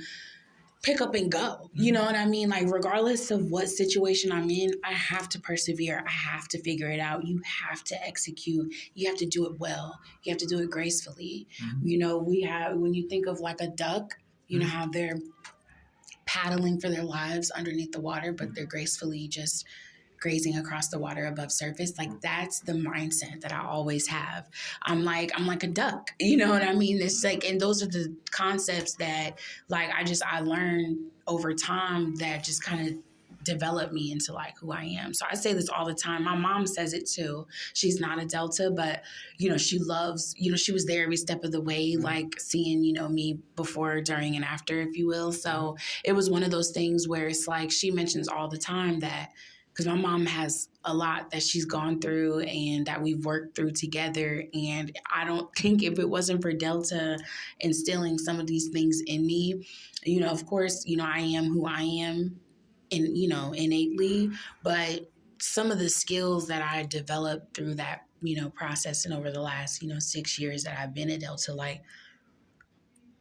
pick up and go. You know what I mean? Like, regardless of what situation I'm in, I have to persevere. I have to figure it out. You have to execute. You have to do it well. You have to do it gracefully. When you think of like a duck, you know how they're paddling for their lives underneath the water, but they're gracefully just grazing across the water above surface. Like that's the mindset that I always have. I'm like a duck. You know what I mean? It's like, and those are the concepts that like I learned over time that just kind of developed me into like who I am. So I say this all the time. My mom says it too. She's not a Delta, but she loves, she was there every step of the way, like seeing, me before, during, and after, if you will. So it was one of those things where it's like she mentions all the time that because my mom has a lot that she's gone through and that we've worked through together. And I don't think if it wasn't for Delta instilling some of these things in me, of course, I am who I am innately, but some of the skills that I developed through that, process and over the last, 6 years that I've been at Delta, like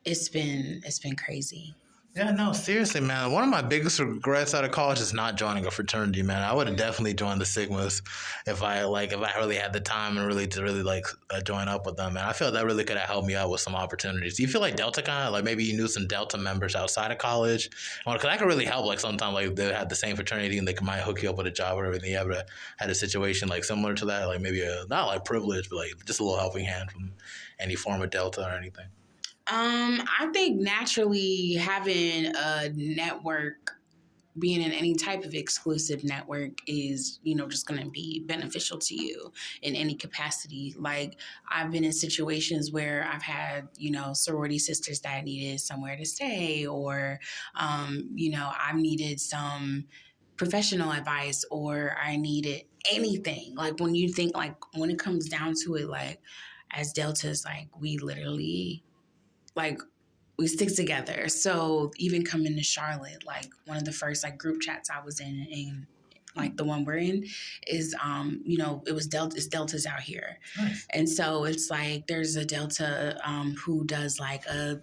it's been crazy. Yeah, no, seriously, man. One of my biggest regrets out of college is not joining a fraternity, man. I would have definitely joined the Sigmas if I really had the time and really join up with them, man. I feel that really could have helped me out with some opportunities. Do you feel like Delta kind of like maybe you knew some Delta members outside of college? Because that could really help. Like sometimes like they had the same fraternity and they might hook you up with a job or everything. You ever had a situation like similar to that? Like maybe not like privilege, but like just a little helping hand from any form of Delta or anything. I think naturally having a network, being in any type of exclusive network is, just going to be beneficial to you in any capacity. Like I've been in situations where I've had, sorority sisters that needed somewhere to stay or, I've needed some professional advice or I needed anything. Like when you think like when it comes down to it, like as Deltas, like we literally like we stick together. So even coming to Charlotte, like one of the first like group chats I was in like the one we're in is it was Deltas out here. Nice. And so it's like there's a Delta who does like a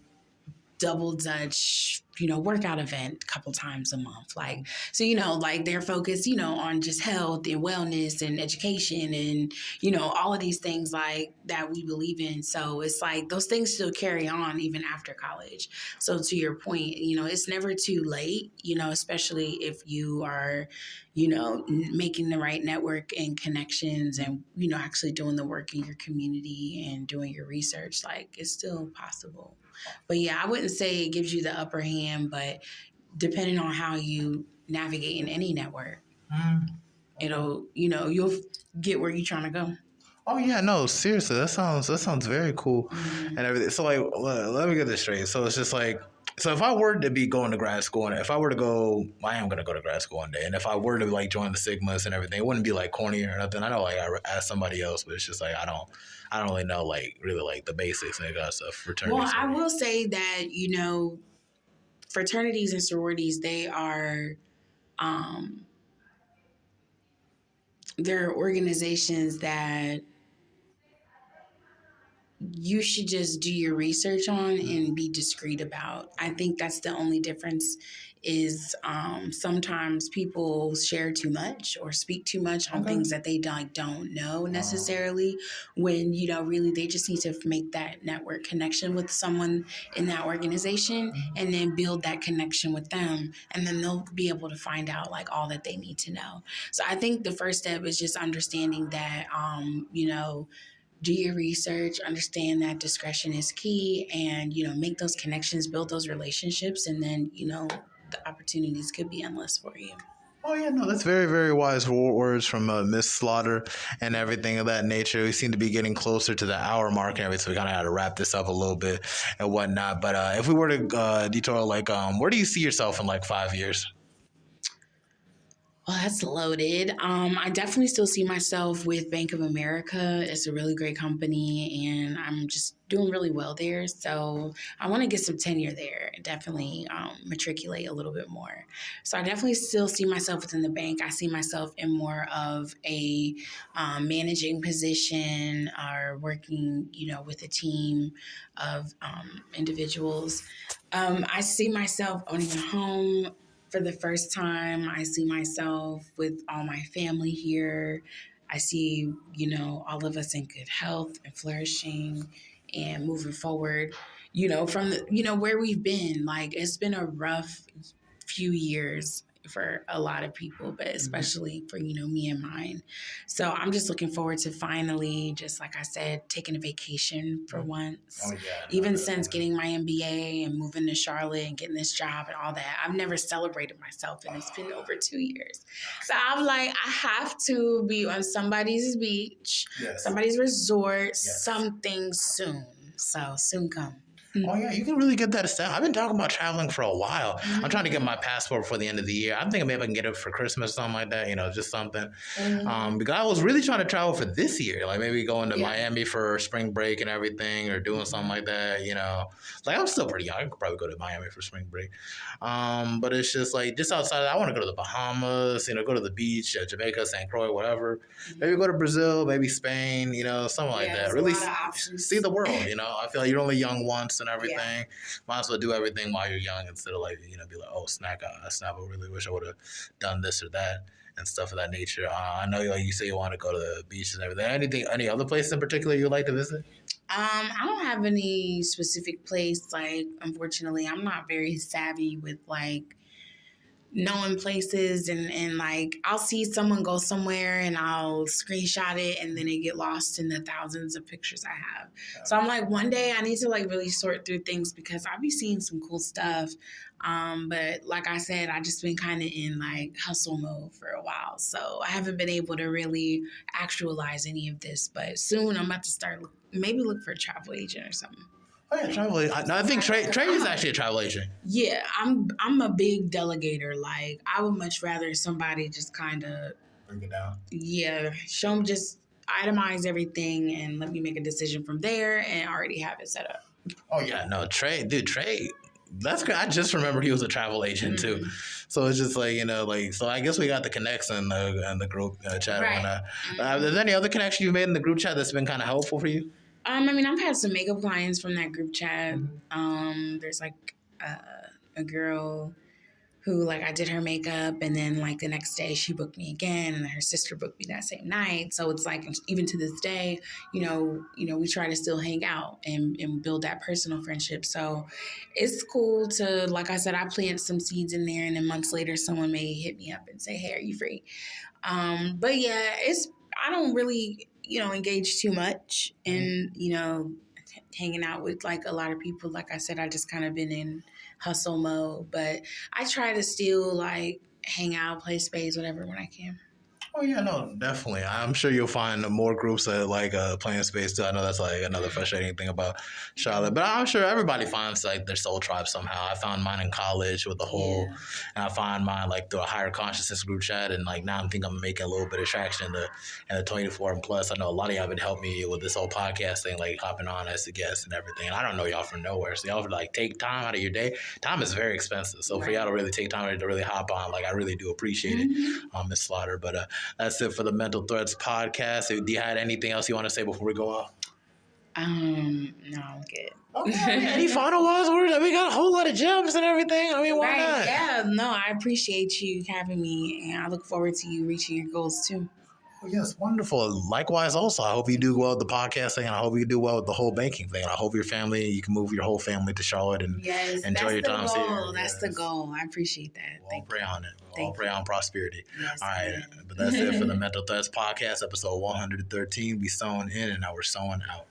double Dutch workout event a couple times a month. Like, so, like they're focused, on just health and wellness and education and, all of these things like that we believe in. So it's like those things still carry on even after college. So to your point, it's never too late, especially if you are, making the right network and connections and, actually doing the work in your community and doing your research. Like it's still possible. But yeah, I wouldn't say it gives you the upper hand, but depending on how you navigate in any network, it'll, you'll get where you're trying to go. Oh yeah, no, seriously, that sounds very cool and everything. So like, let me get this straight. So it's just like, so if I were to be going to grad school, and if I were to go, I am gonna go to grad school one day, and if I were to like join the Sigmas and everything, it wouldn't be like corny or nothing. I know like I asked somebody else, but it's just like I don't really know like really like the basics and got stuff fraternity. Well, I will say that fraternities and sororities, they are there are organizations that you should just do your research on and be discreet about. I think that's the only difference is sometimes people share too much or speak too much on things that they don't know necessarily, when, really they just need to make that network connection with someone in that organization and then build that connection with them. And then they'll be able to find out like all that they need to know. So I think the first step is just understanding that, do your research, understand that discretion is key, and make those connections, build those relationships, and then the opportunities could be endless for you. Oh yeah, no, that's very, very wise words from Miss Slaughter and everything of that nature. We seem to be getting closer to the hour mark and everything, so we kind of got to wrap this up a little bit and whatnot. But if we were to detour, like, where do you see yourself in like 5 years? Well, that's loaded. I definitely still see myself with Bank of America. It's a really great company, and I'm just doing really well there. So I want to get some tenure there and definitely matriculate a little bit more. So I definitely still see myself within the bank. I see myself in more of a managing position or working, with a team of individuals. I see myself owning a home for the first time. I see myself with all my family here. I see, all of us in good health and flourishing and moving forward, from the, where we've been. Like, it's been a rough few years for a lot of people, but especially for, me and mine. So I'm just looking forward to finally, just like I said, taking a vacation for once. Oh, yeah, Even since getting my MBA and moving to Charlotte and getting this job and all that, I've never celebrated myself, and it's been over 2 years. So I'm like, I have to be on somebody's beach, somebody's resort, something soon. So soon come. Oh yeah, you can really get that established. I've been talking about traveling for a while. I'm trying to get my passport before the end of the year. I'm thinking maybe I can get it for Christmas or something like that. Just something. Because I was really trying to travel for this year, like maybe going to Miami for spring break and everything, or doing something like that. Like I'm still pretty young. I could probably go to Miami for spring break. But it's just like just outside. I want to go to the Bahamas. Go to the beach, Jamaica, St. Croix, whatever. Maybe go to Brazil, maybe Spain. Something like that. Really see the world. I feel like you're only young once and everything. Might as well do everything while you're young instead of like, be like, oh, snap, I really wish I would have done this or that and stuff of that nature. I know like you say you want to go to the beaches and everything. Any other place in particular you'd like to visit? I don't have any specific place. Like, unfortunately, I'm not very savvy with like knowing places, and like I'll see someone go somewhere and I'll screenshot it and then it get lost in the thousands of pictures I have. So I'm like, one day I need to like really sort through things because I'll be seeing some cool stuff. But like I said, I just been kind of in like hustle mode for a while. So I haven't been able to really actualize any of this, but soon I'm about to start maybe look for a travel agent or something. Oh yeah, travel agent. I think Trey is actually a travel agent. Yeah, I'm a big delegator. Like, I would much rather somebody just kind of bring it down. Yeah, show them, just itemize everything and let me make a decision from there and already have it set up. Oh yeah, no, Trey. That's good. I just remembered he was a travel agent too. So it's just like, so I guess we got the connects in the group chat. Right. Is there any other connection you made in the group chat that's been kind of helpful for you? I've had some makeup clients from that group chat. There's like a girl who, like, I did her makeup, and then like the next day she booked me again, and her sister booked me that same night. So it's like, even to this day, we try to still hang out and build that personal friendship. So it's cool to, like I said, I plant some seeds in there, and then months later someone may hit me up and say, hey, are you free? But yeah, I don't really, engage too much in, hanging out with like a lot of people. Like I said, I just kind of been in hustle mode, but I try to still like hang out, play spades, whatever, when I can. Oh yeah, no, definitely. I'm sure you'll find more groups that like playing space too. I know that's like another frustrating thing about Charlotte, but I'm sure everybody finds like their soul tribe somehow. I found mine in college with the whole, and I find mine like through a higher consciousness group chat, and like now I think I'm making a little bit of traction in the 24 and plus. I know a lot of y'all been helping me with this whole podcast thing, like hopping on as a guest and everything. And I don't know y'all from nowhere, so y'all would like take time out of your day. Time is very expensive, so for y'all to really take time to really hop on, like I really do appreciate it, Miss Slaughter. But That's it for the Mental Threats podcast. Do you have anything else you want to say before we go off? No, I'm good. Okay. Any final wise words? We got a whole lot of gems and everything. I mean, why not? Yeah, no, I appreciate you having me, and I look forward to you reaching your goals too. Oh, yes, wonderful. Likewise, also, I hope you do well with the podcast thing, and I hope you do well with the whole banking thing. I hope your family, you can move your whole family to Charlotte and enjoy your time here. That's the goal. I appreciate that. We'll pray on it. We'll pray on prosperity. Yes, all right. But that's it for the Mental Threats podcast, episode 113. We sewing in and now we're sewing out.